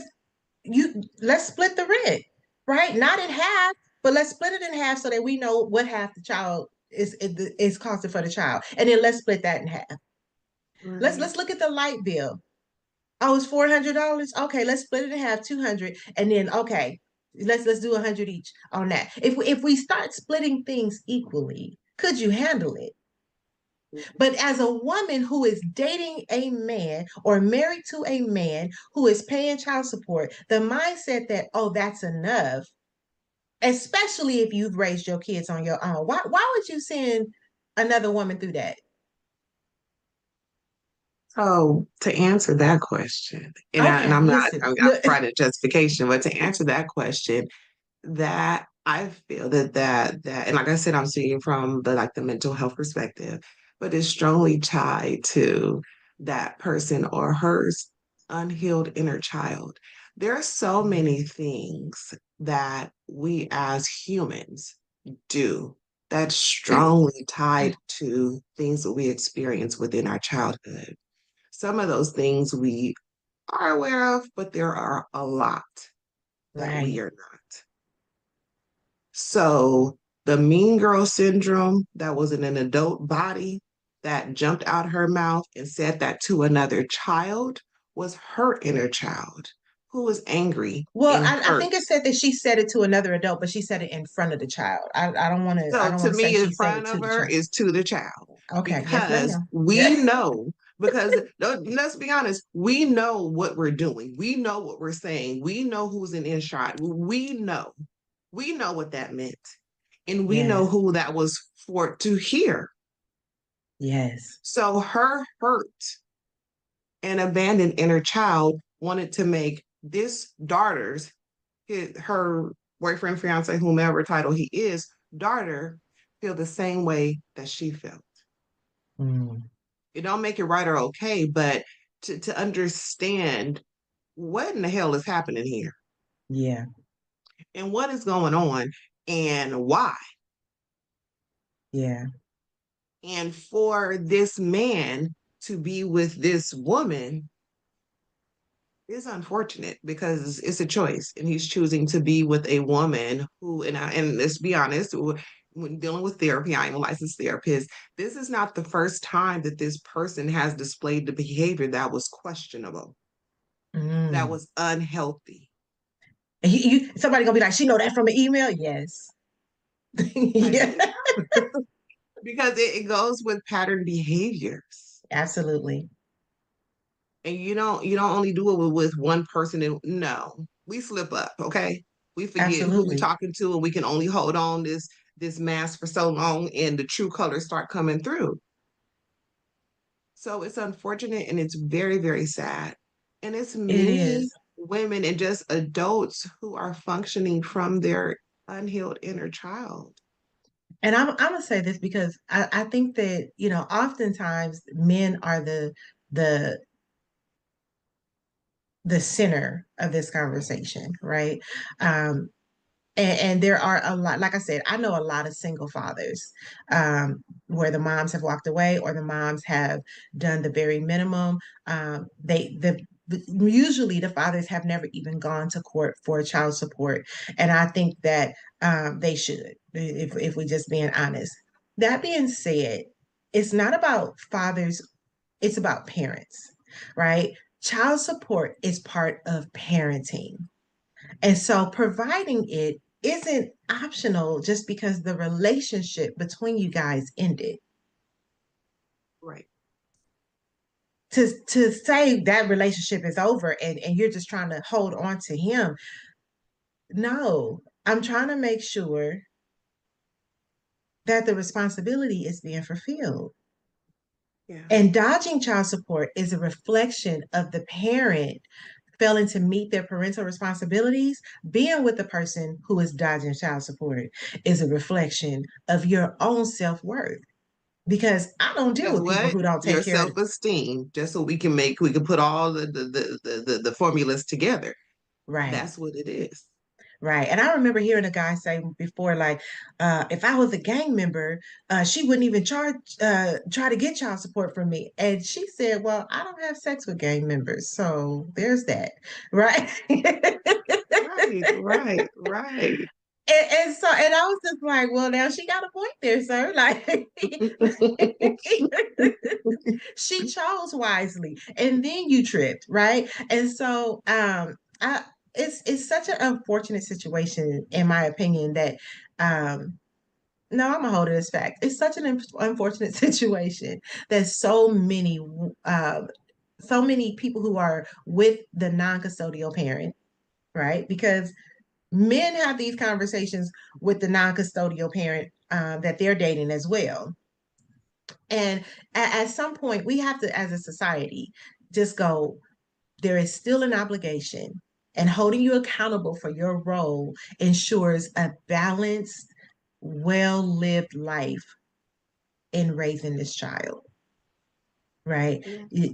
[SPEAKER 2] you let's split the rent, right? Not in half, but let's split it in half so that we know what half the child is costing for the child. And then let's split that in half.
[SPEAKER 1] Right.
[SPEAKER 2] Let's look at the light bill. Oh, it's $400. Okay, let's split it in half, 200, and then okay, let's do 100 each on that. If we start splitting things equally, could you handle it? But as a woman who is dating a man or married to a man who is paying child support, the mindset that oh that's enough, especially if you've raised your kids on your own, why would you send another woman through that?
[SPEAKER 1] So to answer that question, and
[SPEAKER 2] Okay,
[SPEAKER 1] I'm not
[SPEAKER 2] listen.
[SPEAKER 1] I'm providing justification, but to answer that question, that I feel that and like I said, I'm speaking from the mental health perspective, but it's strongly tied to that person or her unhealed inner child. There are so many things that we as humans do that's strongly tied to things that we experience within our childhood. Some of those things we are aware of, but there are a lot that we
[SPEAKER 2] Right.
[SPEAKER 1] are not. So the mean girl syndrome that was in an adult body that jumped out her mouth and said that to another child was her inner child who was angry
[SPEAKER 2] Well,
[SPEAKER 1] and
[SPEAKER 2] I
[SPEAKER 1] hurt.
[SPEAKER 2] think it said that she said it to another adult, but she said it in front of the child. I don't want to. I
[SPEAKER 1] So
[SPEAKER 2] don't
[SPEAKER 1] to
[SPEAKER 2] want to say
[SPEAKER 1] me, in
[SPEAKER 2] she said
[SPEAKER 1] front
[SPEAKER 2] it to
[SPEAKER 1] of
[SPEAKER 2] the
[SPEAKER 1] her
[SPEAKER 2] child.
[SPEAKER 1] is to the child
[SPEAKER 2] Okay. Yes, ma'am.
[SPEAKER 1] because
[SPEAKER 2] Yeah.
[SPEAKER 1] we know, because let's be honest, we know what we're doing. We know what we're saying. We know who's an in shot. We know what that meant. And we know
[SPEAKER 2] Yes.
[SPEAKER 1] who that was for to hear.
[SPEAKER 2] Yes.
[SPEAKER 1] So her hurt and abandoned inner child wanted to make this daughter's, her boyfriend, fiance, whomever title he is, daughter feel the same way that she felt.
[SPEAKER 2] Mm,
[SPEAKER 1] It don't make it right or okay, but to understand what in the hell is happening here
[SPEAKER 2] yeah.
[SPEAKER 1] and what is going on and why.
[SPEAKER 2] Yeah.
[SPEAKER 1] And for this man to be with this woman It's unfortunate because it's a choice, and he's choosing to be with a woman who, and let's be honest, when dealing with therapy, I am a licensed therapist. This is not the first time that this person has displayed the behavior that was questionable, that
[SPEAKER 2] Mm.
[SPEAKER 1] was unhealthy.
[SPEAKER 2] And somebody gonna be like, she know that from an email? Yes.
[SPEAKER 1] I
[SPEAKER 2] Yeah,
[SPEAKER 1] do because it goes with pattern behaviors.
[SPEAKER 2] absolutely.
[SPEAKER 1] And you don't only do it with one person. And no, we slip up, okay? We forget who we
[SPEAKER 2] Absolutely.
[SPEAKER 1] talking to, and we can only hold on this mask for so long, and the true colors start coming through. So it's unfortunate, and it's very, very sad. And it's
[SPEAKER 2] It
[SPEAKER 1] many
[SPEAKER 2] is.
[SPEAKER 1] women and just adults who are functioning from their unhealed inner child.
[SPEAKER 2] And I'm gonna say this because I think that, oftentimes men are the the center of this conversation, right? Um, and there are a lot, like I said, I know a lot of single fathers, where the moms have walked away or the moms have done the very minimum. Usually the fathers have never even gone to court for child support, and I think that they should, if we just being honest. That being said, it's not about fathers, it's about parents, right? Child support is part of parenting, and so providing it isn't optional just because the relationship between you guys ended.
[SPEAKER 1] Right.
[SPEAKER 2] To say that relationship is over and you're just trying to hold on to him. No, I'm trying to make sure that the responsibility is being fulfilled.
[SPEAKER 1] Yeah.
[SPEAKER 2] And dodging child support is a reflection of the parent failing to meet their parental responsibilities. Being with the person who is dodging child support is a reflection of your own self-worth, because I don't deal
[SPEAKER 1] Because
[SPEAKER 2] with people
[SPEAKER 1] what?
[SPEAKER 2] who don't
[SPEAKER 1] Your
[SPEAKER 2] take care of.
[SPEAKER 1] self-esteem, just so we can put all the formulas together.
[SPEAKER 2] Right.
[SPEAKER 1] That's what it is.
[SPEAKER 2] Right. And I remember hearing a guy say before, like, if I was a gang member, she wouldn't even try to get child support from me. And she said, well, I don't have sex with gang members. So there's that. Right.
[SPEAKER 1] Right, right, right.
[SPEAKER 2] And I was just like, well, now she got a point there, sir. Like, she chose wisely, and then you tripped, right? And so, I it's such an unfortunate situation, in my opinion, that no, I'm gonna hold it as fact. It's such an unfortunate situation that so many people who are with the non-custodial parent, right? Because men have these conversations with the non-custodial parent that they're dating as well. And at some point, we have to, as a society, just go, there is still an obligation, and holding you accountable for your role ensures a balanced, well lived life in raising this child, right?
[SPEAKER 1] Yeah.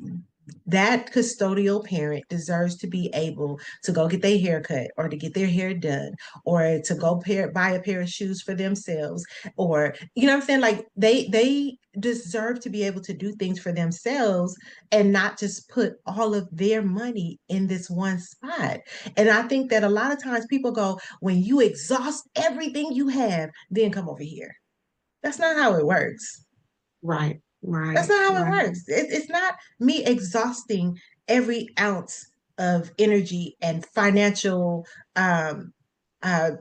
[SPEAKER 2] That custodial parent deserves to be able to go get their hair cut or to get their hair done or to go buy a pair of shoes for themselves, or you know what I'm saying, like they deserve to be able to do things for themselves and not just put all of their money in this one spot. And I think that a lot of times people go, when you exhaust everything you have, then come over here. That's not how it works.
[SPEAKER 1] Right,
[SPEAKER 2] That's
[SPEAKER 1] right,
[SPEAKER 2] not how it
[SPEAKER 1] right.
[SPEAKER 2] works. It's not me exhausting every ounce of energy and financial, um, uh,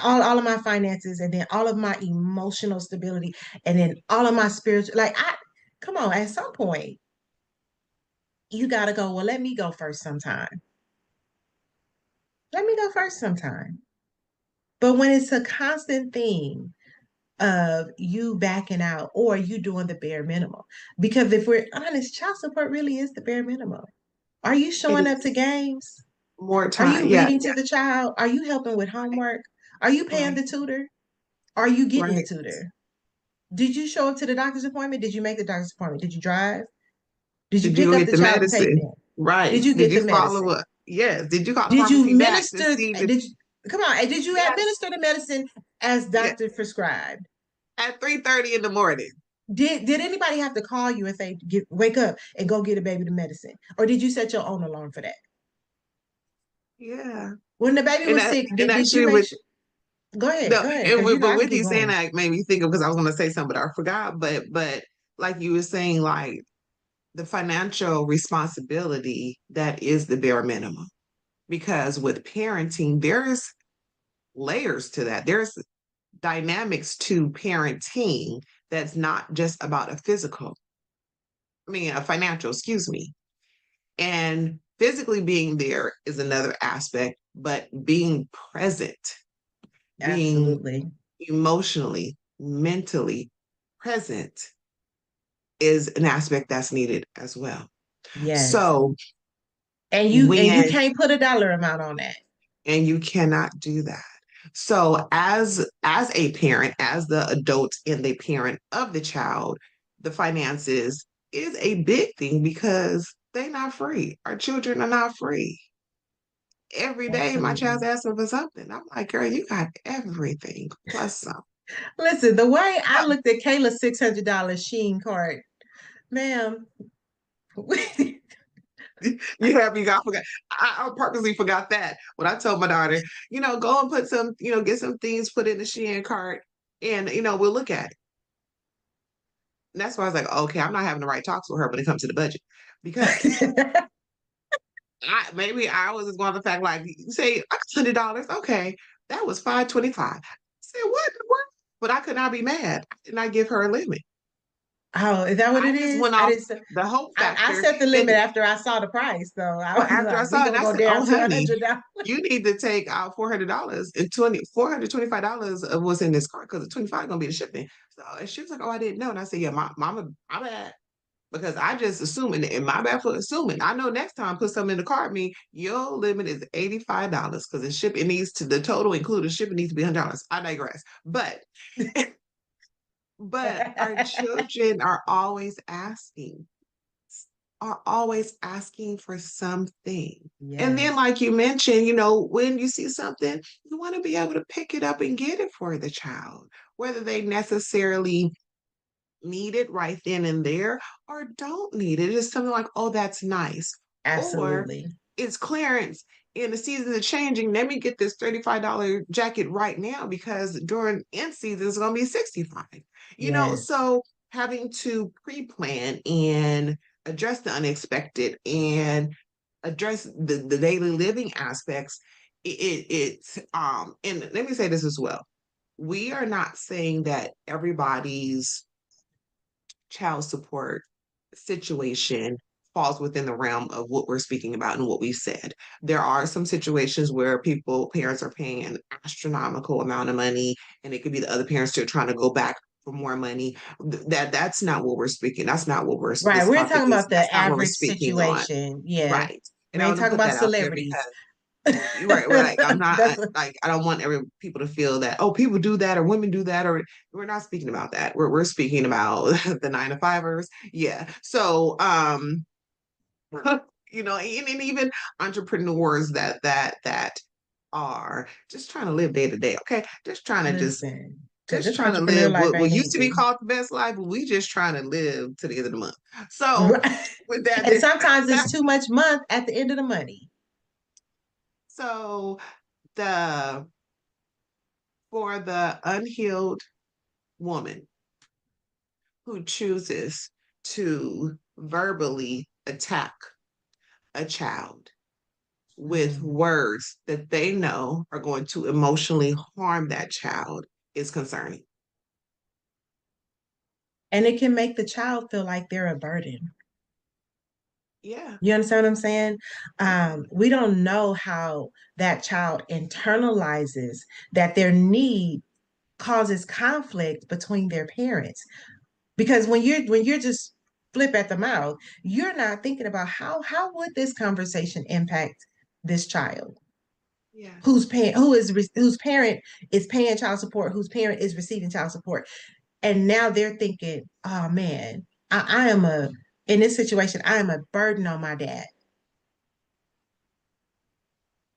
[SPEAKER 2] all of my finances, and then all of my emotional stability, and then all of my spiritual. Like, come on, at some point, you got to go, well, let me go first sometime. Let me go first sometime. But when it's a constant thing of you backing out or you doing the bare minimum, because if we're honest, child support really is the bare minimum. Are you
[SPEAKER 1] It
[SPEAKER 2] showing up to
[SPEAKER 1] is
[SPEAKER 2] games?
[SPEAKER 1] more
[SPEAKER 2] Are
[SPEAKER 1] time.
[SPEAKER 2] you
[SPEAKER 1] Yeah,
[SPEAKER 2] reading to the child? Are you helping with
[SPEAKER 1] right,
[SPEAKER 2] homework? Are you paying
[SPEAKER 1] right,
[SPEAKER 2] the tutor? Are you getting the
[SPEAKER 1] right.
[SPEAKER 2] tutor? Did you show up to the doctor's appointment? Did you make the doctor's appointment? Did you drive? Did you
[SPEAKER 1] Did you
[SPEAKER 2] pick
[SPEAKER 1] go
[SPEAKER 2] up
[SPEAKER 1] get
[SPEAKER 2] the
[SPEAKER 1] the
[SPEAKER 2] child and take
[SPEAKER 1] medicine?
[SPEAKER 2] them? Did
[SPEAKER 1] Right.
[SPEAKER 2] you
[SPEAKER 1] Did
[SPEAKER 2] get the
[SPEAKER 1] you follow
[SPEAKER 2] medicine?
[SPEAKER 1] up? Yes. Did you call the
[SPEAKER 2] Did you
[SPEAKER 1] pharmacy back to
[SPEAKER 2] minister?
[SPEAKER 1] see that?
[SPEAKER 2] Come on? And did you
[SPEAKER 1] Yes.
[SPEAKER 2] administer the medicine as
[SPEAKER 1] Yeah.
[SPEAKER 2] doctor prescribed?
[SPEAKER 1] At 3:30 in the morning.
[SPEAKER 2] Did anybody have to call you and say, wake up and go get a baby the medicine? Or did you set your own alarm for that?
[SPEAKER 1] Yeah.
[SPEAKER 2] When the baby
[SPEAKER 1] And
[SPEAKER 2] was
[SPEAKER 1] that,
[SPEAKER 2] sick,
[SPEAKER 1] and
[SPEAKER 2] did you
[SPEAKER 1] actually
[SPEAKER 2] make
[SPEAKER 1] with
[SPEAKER 2] sure?
[SPEAKER 1] no,
[SPEAKER 2] Go ahead,
[SPEAKER 1] and
[SPEAKER 2] because you know
[SPEAKER 1] but
[SPEAKER 2] I can
[SPEAKER 1] with
[SPEAKER 2] keep
[SPEAKER 1] you saying
[SPEAKER 2] going.
[SPEAKER 1] that made me think of because I was gonna say something, but I forgot. But like you were saying, like the financial responsibility that is the bare minimum. Because with parenting, there's layers to that. There's dynamics to parenting that's not just about a physical, I mean, a financial, excuse me. And physically being there is another aspect, but being present, being
[SPEAKER 2] Absolutely.
[SPEAKER 1] emotionally, mentally present is an aspect that's needed as well.
[SPEAKER 2] Yes.
[SPEAKER 1] So
[SPEAKER 2] And you
[SPEAKER 1] when
[SPEAKER 2] can't put a dollar amount on that.
[SPEAKER 1] and you cannot do that. So as a parent, as the adult and the parent of the child, the finances is a big thing because they're not free. Our children are not free. Every day my child's
[SPEAKER 2] Absolutely.
[SPEAKER 1] asking for something. I'm like, girl, you got everything plus some.
[SPEAKER 2] Listen, the way I looked at Kayla's $600 Sheen card, ma'am,
[SPEAKER 1] You happy God forgot. I purposely forgot that when I told my daughter, go and put some, get some things put in the Shein cart and we'll look at it. And that's why I was like, okay, I'm not having the right talks with her when it comes to the budget because maybe I was just going to the fact like you say $100, okay, that was $525. I said what in the world? But I could not be mad. I did not give her a limit.
[SPEAKER 2] Oh, is that what
[SPEAKER 1] I
[SPEAKER 2] it
[SPEAKER 1] just
[SPEAKER 2] is?
[SPEAKER 1] went
[SPEAKER 2] I
[SPEAKER 1] off
[SPEAKER 2] didn't.
[SPEAKER 1] the hope
[SPEAKER 2] I
[SPEAKER 1] factor,
[SPEAKER 2] set the limit
[SPEAKER 1] and
[SPEAKER 2] after I saw the price, though. I
[SPEAKER 1] well,
[SPEAKER 2] was
[SPEAKER 1] after I
[SPEAKER 2] like, "We
[SPEAKER 1] saw it,
[SPEAKER 2] gonna
[SPEAKER 1] I
[SPEAKER 2] go
[SPEAKER 1] said,
[SPEAKER 2] down
[SPEAKER 1] "Oh,
[SPEAKER 2] to a
[SPEAKER 1] honey,
[SPEAKER 2] $100."
[SPEAKER 1] you need to take out $400 and $425 of what's in this cart because the 25 gonna be the shipping." So and she was like, "Oh, I didn't know." And I said, "Yeah, mama, my bad." Because I just assuming and my bad for assuming. I know next time put something in the cart me, your limit is $85 because the shipping needs to the total including shipping needs to be $100. I digress. But our children are always asking for something. And then,
[SPEAKER 2] Yes,
[SPEAKER 1] like you mentioned, when you see something, you want to be able to pick it up and get it for the child, whether they necessarily need it right then and there or don't need it. It's something like, oh, that's nice. Or
[SPEAKER 2] absolutely.
[SPEAKER 1] it's clearance and the seasons are changing. Let me get this $35 jacket right now because during end season it's gonna be 65.
[SPEAKER 2] Yes,
[SPEAKER 1] So having to pre-plan and address the unexpected and address the daily living aspects, it's and let me say this as well. We are not saying that everybody's child support situation falls within the realm of what we're speaking about and what we said. There are some situations where parents are paying an astronomical amount of money, and it could be the other parents still trying to go back for more money. That's not what we're speaking. That's not what we're
[SPEAKER 2] right.
[SPEAKER 1] this
[SPEAKER 2] We're
[SPEAKER 1] topic
[SPEAKER 2] talking
[SPEAKER 1] is.
[SPEAKER 2] about
[SPEAKER 1] That's
[SPEAKER 2] the
[SPEAKER 1] not what we're
[SPEAKER 2] average
[SPEAKER 1] speaking on.
[SPEAKER 2] situation. Yeah,
[SPEAKER 1] Right. And
[SPEAKER 2] we
[SPEAKER 1] I
[SPEAKER 2] ain't
[SPEAKER 1] want to
[SPEAKER 2] talking
[SPEAKER 1] put
[SPEAKER 2] about
[SPEAKER 1] that out there
[SPEAKER 2] celebrities.
[SPEAKER 1] because you're right. We're like, I'm not
[SPEAKER 2] That's
[SPEAKER 1] like I don't want every people to feel that, oh, people do that or women do that, or we're not speaking about that. We're speaking about the 9 to 5ers. Yeah. So and even entrepreneurs that are just trying to live day to day. Okay. Just trying to
[SPEAKER 2] listen, because
[SPEAKER 1] just
[SPEAKER 2] this
[SPEAKER 1] trying to
[SPEAKER 2] entrepreneur
[SPEAKER 1] live
[SPEAKER 2] life
[SPEAKER 1] what
[SPEAKER 2] ain't
[SPEAKER 1] used to be
[SPEAKER 2] easy.
[SPEAKER 1] called the best life, but we just trying to live to the end of the month. So
[SPEAKER 2] Right.
[SPEAKER 1] with that
[SPEAKER 2] And sometimes it's too much month at the end of the money.
[SPEAKER 1] so the for the unhealed woman who chooses to verbally attack a child with
[SPEAKER 2] Mm.
[SPEAKER 1] words that they know are going to emotionally harm that child is concerning.
[SPEAKER 2] And it can make the child feel like they're a burden.
[SPEAKER 1] Yeah.
[SPEAKER 2] You understand what I'm saying? We don't know how that child internalizes that their need causes conflict between their parents. Because when you're just flip at the mouth, you're not thinking about how would this conversation impact this child
[SPEAKER 1] Yeah.
[SPEAKER 2] whose parent is paying child support, whose parent is receiving child support, and now they're thinking, oh man, I am a in this situation, I am a burden on my dad.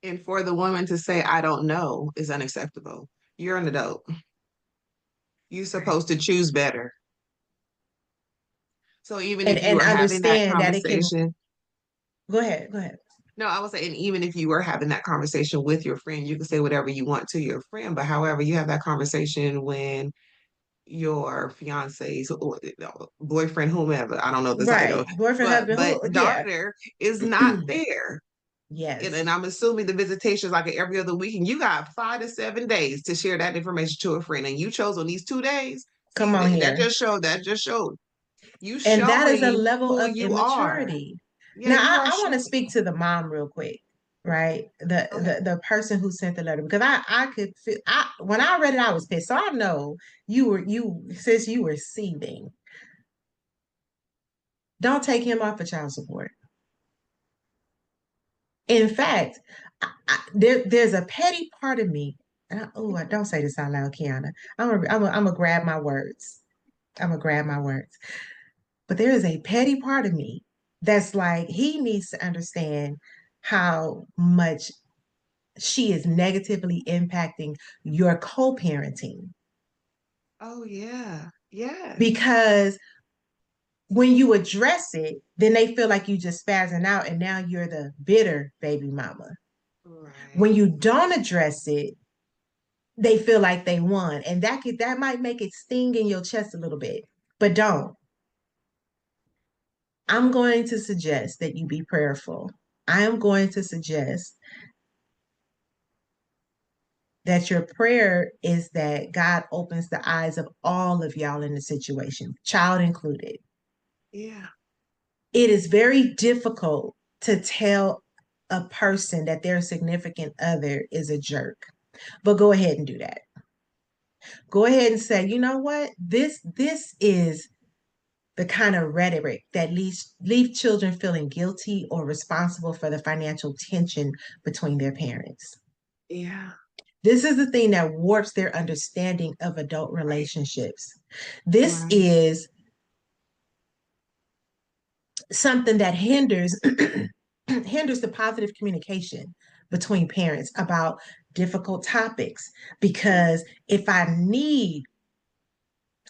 [SPEAKER 1] And for the woman to say, I don't know, is unacceptable. You're an adult. You're
[SPEAKER 2] Right.
[SPEAKER 1] supposed to choose better. So even if you
[SPEAKER 2] And
[SPEAKER 1] are having that
[SPEAKER 2] understand that it can
[SPEAKER 1] conversation,
[SPEAKER 2] go ahead, go ahead.
[SPEAKER 1] No, I was saying, even if you were having that conversation with your friend, you can say whatever you want to your friend. But however, you have that conversation when your fiance's or boyfriend, whomever, I don't know the title,
[SPEAKER 2] Right. Boyfriend, husband,
[SPEAKER 1] but
[SPEAKER 2] who, yeah.
[SPEAKER 1] daughter is not there. And
[SPEAKER 2] Yes.
[SPEAKER 1] I'm assuming the visitation is like every other week, and you got 5 to 7 days to share that information to a friend, and you chose on these 2 days.
[SPEAKER 2] Come
[SPEAKER 1] See,
[SPEAKER 2] on
[SPEAKER 1] that
[SPEAKER 2] here.
[SPEAKER 1] just showed you
[SPEAKER 2] And that is a
[SPEAKER 1] showing
[SPEAKER 2] level
[SPEAKER 1] who
[SPEAKER 2] of
[SPEAKER 1] you are.
[SPEAKER 2] immaturity.
[SPEAKER 1] Yeah,
[SPEAKER 2] Now,
[SPEAKER 1] you are
[SPEAKER 2] I want to
[SPEAKER 1] showing.
[SPEAKER 2] speak to the mom real quick, right?
[SPEAKER 1] Okay.
[SPEAKER 2] The person who sent the letter, because I could feel, when I read it, I was pissed. So I know since you were seething. Don't take him off of child support. In fact, there's a petty part of me. And I don't say this out loud, Kiana. I'm gonna grab my words. I'm gonna grab my words. But there is a petty part of me that's like, he needs to understand how much she is negatively impacting your co-parenting.
[SPEAKER 1] Oh yeah. Yes.
[SPEAKER 2] Because when you address it, then they feel like you just spazzing out and now you're the bitter baby mama. When
[SPEAKER 1] Right.
[SPEAKER 2] you don't address it, they feel like they won. And that might make it sting in your chest a little bit. But don't. I'm going to suggest that you be prayerful. I am going to suggest that your prayer is that God opens the eyes of all of y'all in the situation, child included.
[SPEAKER 1] Yeah.
[SPEAKER 2] It is very difficult to tell a person that their significant other is a jerk. But go ahead and do that. Go ahead and say, you know what? This is the kind of rhetoric that leave children feeling guilty or responsible for the financial tension between their parents.
[SPEAKER 1] Yeah.
[SPEAKER 2] This is the thing that warps their understanding of adult
[SPEAKER 1] Right.
[SPEAKER 2] relationships. This
[SPEAKER 1] Right.
[SPEAKER 2] is something that hinders the positive communication between parents about difficult topics.
[SPEAKER 1] Right.
[SPEAKER 2] Because if I need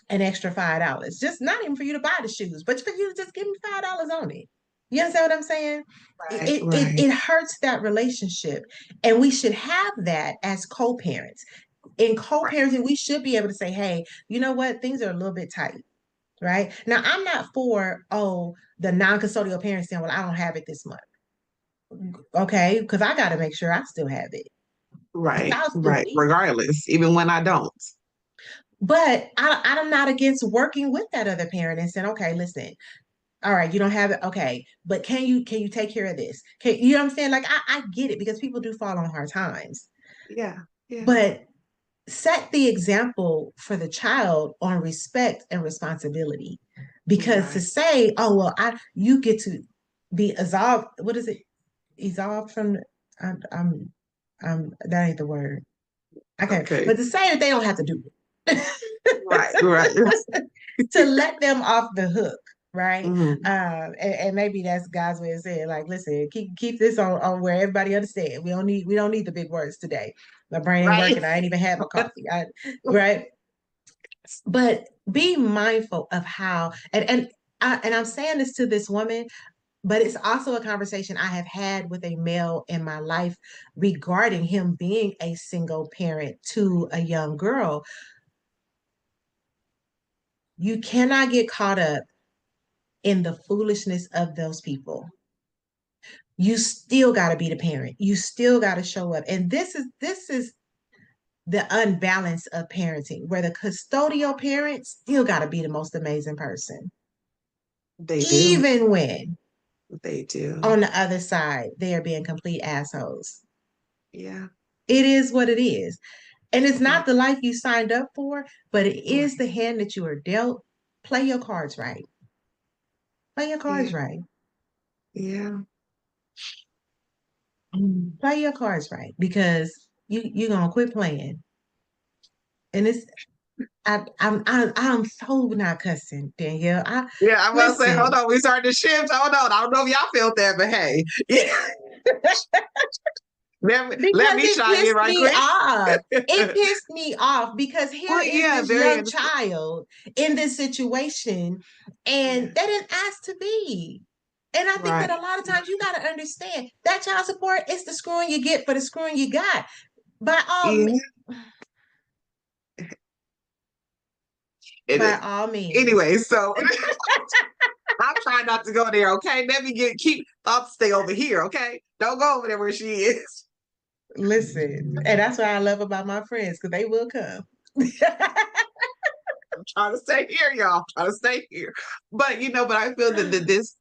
[SPEAKER 2] an extra $5, just not even for you to buy the shoes, but for you to just give me $5 on it. You understand what I'm saying?
[SPEAKER 1] Right.
[SPEAKER 2] It hurts that relationship. And we should have that as co-parents. In
[SPEAKER 1] Right.
[SPEAKER 2] co-parenting, we should be able to say, hey, you know what? Things are a little bit tight. Right. Now, I'm not for, the non-custodial parents saying, well, I don't have it this month. Okay. Because I got to make sure I still have it. The
[SPEAKER 1] Right.
[SPEAKER 2] child still
[SPEAKER 1] Right.
[SPEAKER 2] needs it.
[SPEAKER 1] Regardless, even when I don't.
[SPEAKER 2] But I'm not against working with that other parent and saying, okay, listen, all right, you don't have it. Okay. But can you take care of this? You know what I'm saying? Like, I get it because people do fall on hard times.
[SPEAKER 1] Yeah. Yeah.
[SPEAKER 2] But set the example for the child on respect and responsibility. Because to
[SPEAKER 1] Right.
[SPEAKER 2] say, oh well, you get to be absolved, what is it? Absolved from that ain't the word. Okay.
[SPEAKER 1] Okay.
[SPEAKER 2] But to say that they don't have to do
[SPEAKER 1] Right. Right.
[SPEAKER 2] it. To let them off the hook, right?
[SPEAKER 1] Hmm.
[SPEAKER 2] And maybe that's God's way of saying, like, listen, keep this on where everybody understands. We don't need the big words today. My brain ain't
[SPEAKER 1] Right.
[SPEAKER 2] working. I ain't even had my coffee. Right. But be mindful of how, and I'm saying this to this woman, but it's also a conversation I have had with a male in my life regarding him being a single parent to a young girl. You cannot get caught up in the foolishness of those people. You still got to be the parent. You still got to show up. And this is the unbalance of parenting, where the custodial parent still got to be the most amazing person,
[SPEAKER 1] They do.
[SPEAKER 2] even when
[SPEAKER 1] They do.
[SPEAKER 2] on the other side they are being complete assholes.
[SPEAKER 1] Yeah.
[SPEAKER 2] It is what it is. And it's
[SPEAKER 1] Right.
[SPEAKER 2] not the life you signed up for, but it is
[SPEAKER 1] Right.
[SPEAKER 2] the hand that you are dealt. Play your cards right. Play your
[SPEAKER 1] Yeah.
[SPEAKER 2] cards right.
[SPEAKER 1] Yeah. Mm.
[SPEAKER 2] Play your cards right, because you're gonna quit playing. And I'm so not cussing, Danielle. I
[SPEAKER 1] Yeah, I'm about to say, hold
[SPEAKER 2] listen.
[SPEAKER 1] on, we started to shift. Hold on. I don't know if y'all felt that, but hey, yeah, let
[SPEAKER 2] Because
[SPEAKER 1] me
[SPEAKER 2] it
[SPEAKER 1] chime in
[SPEAKER 2] pissed
[SPEAKER 1] right
[SPEAKER 2] me
[SPEAKER 1] quick.
[SPEAKER 2] off. It pissed me off because here
[SPEAKER 1] Well,
[SPEAKER 2] is
[SPEAKER 1] yeah,
[SPEAKER 2] this
[SPEAKER 1] very
[SPEAKER 2] young
[SPEAKER 1] understand.
[SPEAKER 2] child in this situation, and
[SPEAKER 1] Yeah.
[SPEAKER 2] they didn't ask to be. And I think that
[SPEAKER 1] Right.
[SPEAKER 2] a lot of times you got to understand that child support is the screwing you get for the screwing you got. By all
[SPEAKER 1] Yeah. It
[SPEAKER 2] by
[SPEAKER 1] is.
[SPEAKER 2] all means.
[SPEAKER 1] Anyway, so I'm trying not to go there, okay? Let me keep thoughts stay over here, okay? Don't go over there where she is.
[SPEAKER 2] Listen, and that's what I love about my friends because they will come.
[SPEAKER 1] I'm trying to stay here, y'all. I'm trying to stay here. But but I feel that this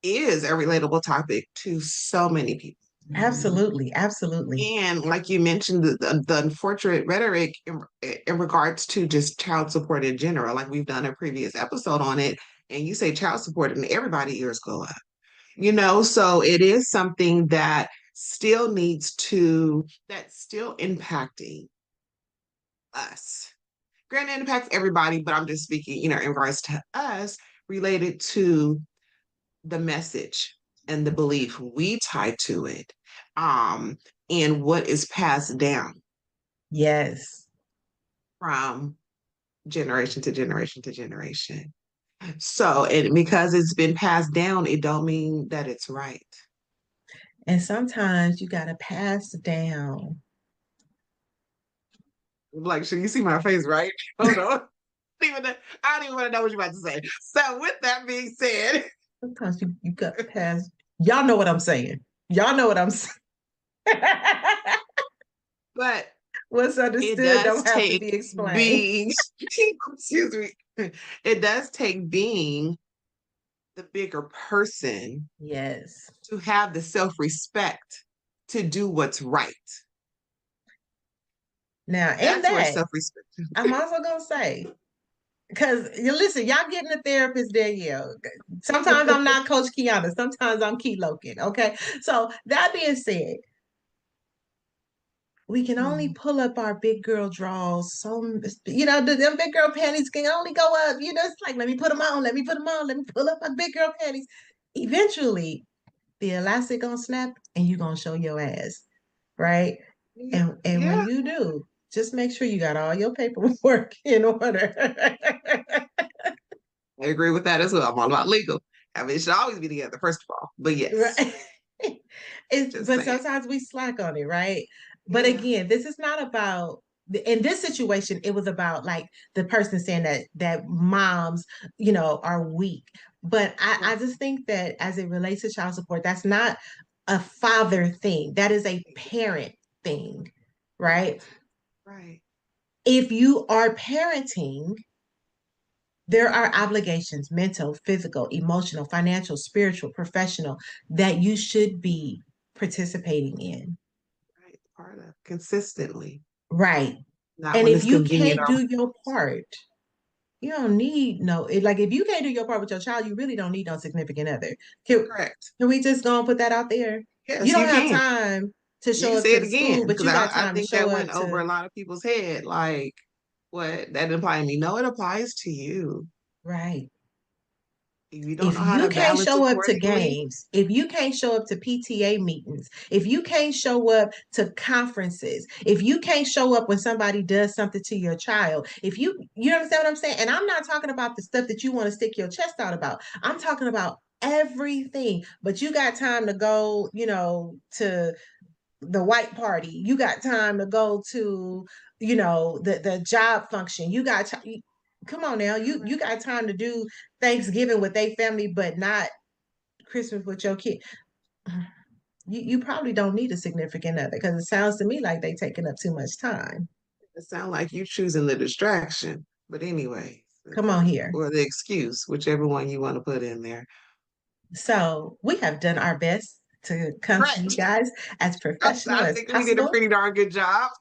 [SPEAKER 1] is a relatable topic to so many people.
[SPEAKER 2] Absolutely, absolutely.
[SPEAKER 1] And like you mentioned, the unfortunate rhetoric in regards to just child support in general, like we've done a previous episode on it, and you say child support, and everybody ears go up. So it is something that that's still impacting us. Granted, it impacts everybody, but I'm just speaking, in regards to us related to the message and the belief we tie to it, um, and what is passed down
[SPEAKER 2] Yes.
[SPEAKER 1] from generation to generation to generation. So, and because it's been passed down, it don't mean that it's right.
[SPEAKER 2] And sometimes you got to pass down.
[SPEAKER 1] Like, should you see my face, right? Hold on. I don't even want to know what you're about to say. So, with that being said,
[SPEAKER 2] Sometimes you got to pass. Y'all know what I'm saying. Y'all know what I'm saying.
[SPEAKER 1] but
[SPEAKER 2] What's
[SPEAKER 1] it
[SPEAKER 2] understood
[SPEAKER 1] does
[SPEAKER 2] don't have to
[SPEAKER 1] take
[SPEAKER 2] be explained.
[SPEAKER 1] being, excuse me, it does take being the bigger person
[SPEAKER 2] Yes.
[SPEAKER 1] to have the self respect to do what's right.
[SPEAKER 2] Now, in
[SPEAKER 1] That's where
[SPEAKER 2] that,
[SPEAKER 1] self respect.
[SPEAKER 2] I'm also gonna say, because you listen, y'all getting a therapist, Danielle. Sometimes I'm not Coach Kiana, sometimes I'm Key Loken. Okay. So that being said, we can only pull up our big girl draws. So, them big girl panties can only go up. It's like, let me put them on, let me put them on, let me pull up my big girl panties. Eventually, the elastic gonna snap and you gonna show your ass, right?
[SPEAKER 1] Yeah,
[SPEAKER 2] And when
[SPEAKER 1] yeah,
[SPEAKER 2] you do, just make sure you got all your paperwork in order.
[SPEAKER 1] I agree with that as well. I'm all about legal. I mean, it should always be together, first of all. But yes,
[SPEAKER 2] Right.
[SPEAKER 1] just
[SPEAKER 2] But
[SPEAKER 1] saying.
[SPEAKER 2] sometimes we slack on it, right? But
[SPEAKER 1] Yeah,
[SPEAKER 2] again, this is not about in this situation, it was about like the person saying that moms, are weak. But I
[SPEAKER 1] right,
[SPEAKER 2] just think that as it relates to child support, that's not a father thing. That is a parent thing, right?
[SPEAKER 1] right, right.
[SPEAKER 2] If you are parenting, there are obligations, mental, physical, emotional, financial, spiritual, professional, that you should be participating in.
[SPEAKER 1] Right. Part of consistently,
[SPEAKER 2] Right.
[SPEAKER 1] not
[SPEAKER 2] And
[SPEAKER 1] when
[SPEAKER 2] if
[SPEAKER 1] it's
[SPEAKER 2] you
[SPEAKER 1] convenient
[SPEAKER 2] can't
[SPEAKER 1] or
[SPEAKER 2] do your part, you don't need like if you can't do your part with your child, you really don't need no significant other. Can,
[SPEAKER 1] correct.
[SPEAKER 2] can we just go and put that out there? You
[SPEAKER 1] Yes,
[SPEAKER 2] don't
[SPEAKER 1] you
[SPEAKER 2] have
[SPEAKER 1] can.
[SPEAKER 2] time to
[SPEAKER 1] You
[SPEAKER 2] show
[SPEAKER 1] can
[SPEAKER 2] up
[SPEAKER 1] say
[SPEAKER 2] to
[SPEAKER 1] it
[SPEAKER 2] the school,
[SPEAKER 1] again
[SPEAKER 2] but
[SPEAKER 1] because
[SPEAKER 2] you got
[SPEAKER 1] I
[SPEAKER 2] time to
[SPEAKER 1] think
[SPEAKER 2] show
[SPEAKER 1] that
[SPEAKER 2] up
[SPEAKER 1] went over
[SPEAKER 2] to
[SPEAKER 1] a lot of people's head. Like, what that apply to me? No, it applies to you.
[SPEAKER 2] right.
[SPEAKER 1] If you don't
[SPEAKER 2] If
[SPEAKER 1] know how
[SPEAKER 2] you
[SPEAKER 1] to
[SPEAKER 2] can't
[SPEAKER 1] balance
[SPEAKER 2] show up to
[SPEAKER 1] accordingly,
[SPEAKER 2] games, if you can't show up to PTA meetings, if you can't show up to conferences, if you can't show up when somebody does something to your child, if you understand what I'm saying? And I'm not talking about the stuff that you want to stick your chest out about. I'm talking about everything. But you got time to go, to the white party. You got time to go to, the job function. You got time. Come on now, you got time to do Thanksgiving with their family, but not Christmas with your kid. You probably don't need a significant other because it sounds to me like they taking up too much time.
[SPEAKER 1] it sounds like you choosing the distraction. But anyway,
[SPEAKER 2] Come on here.
[SPEAKER 1] or the excuse, whichever one you want to put in there.
[SPEAKER 2] So we have done our best to come to you
[SPEAKER 1] Correct.
[SPEAKER 2] guys as professional
[SPEAKER 1] I
[SPEAKER 2] as
[SPEAKER 1] think we did a
[SPEAKER 2] possible.
[SPEAKER 1] pretty darn good job.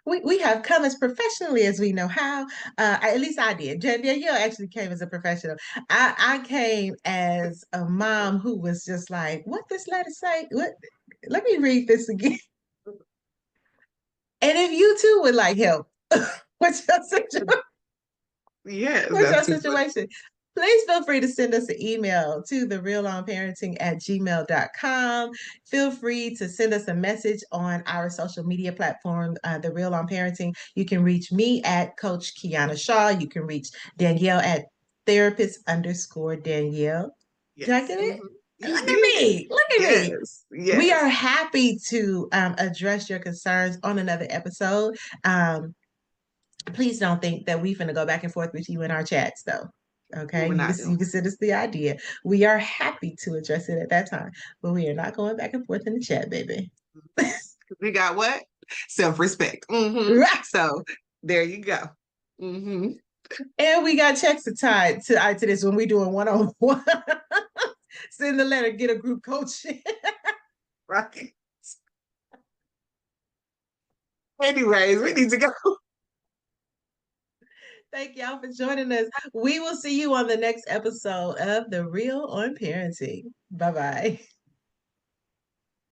[SPEAKER 2] We have come as professionally as we know how. At least I did. Danielle actually came as a professional. I came as a mom who was just like, "What this letter say? What? Let me read this again." And if you too would like help with your
[SPEAKER 1] Yes,
[SPEAKER 2] what's
[SPEAKER 1] that's
[SPEAKER 2] your
[SPEAKER 1] too funny.
[SPEAKER 2] situation? Please feel free to send us an email to therealonparenting@gmail.com. Feel free to send us a message on our social media platform, The Real on Parenting. You can reach me at Coach Kiana Shaw. You can reach Danielle at therapist_Danielle. Did I
[SPEAKER 1] Yes.
[SPEAKER 2] get it?
[SPEAKER 1] You
[SPEAKER 2] Look at
[SPEAKER 1] did.
[SPEAKER 2] me. Look at me.
[SPEAKER 1] Yes.
[SPEAKER 2] We
[SPEAKER 1] Yes.
[SPEAKER 2] are happy to address your concerns on another episode. Please don't think that we're going to go back and forth with you in our chats, though. Okay,
[SPEAKER 1] We're not
[SPEAKER 2] you
[SPEAKER 1] doing.
[SPEAKER 2] can send us the idea. We are happy to address it at that time, but we are not going back and forth in the chat, baby.
[SPEAKER 1] We got what? Self-respect.
[SPEAKER 2] Right.
[SPEAKER 1] So there you go. hmm
[SPEAKER 2] And we got checks to tie to this when we doing one-on-one. Send the letter, get a group coaching.
[SPEAKER 1] Right. Anyways, we need to go.
[SPEAKER 2] Thank y'all for joining us. We will see you on the next episode of The Real on Parenting. Bye bye.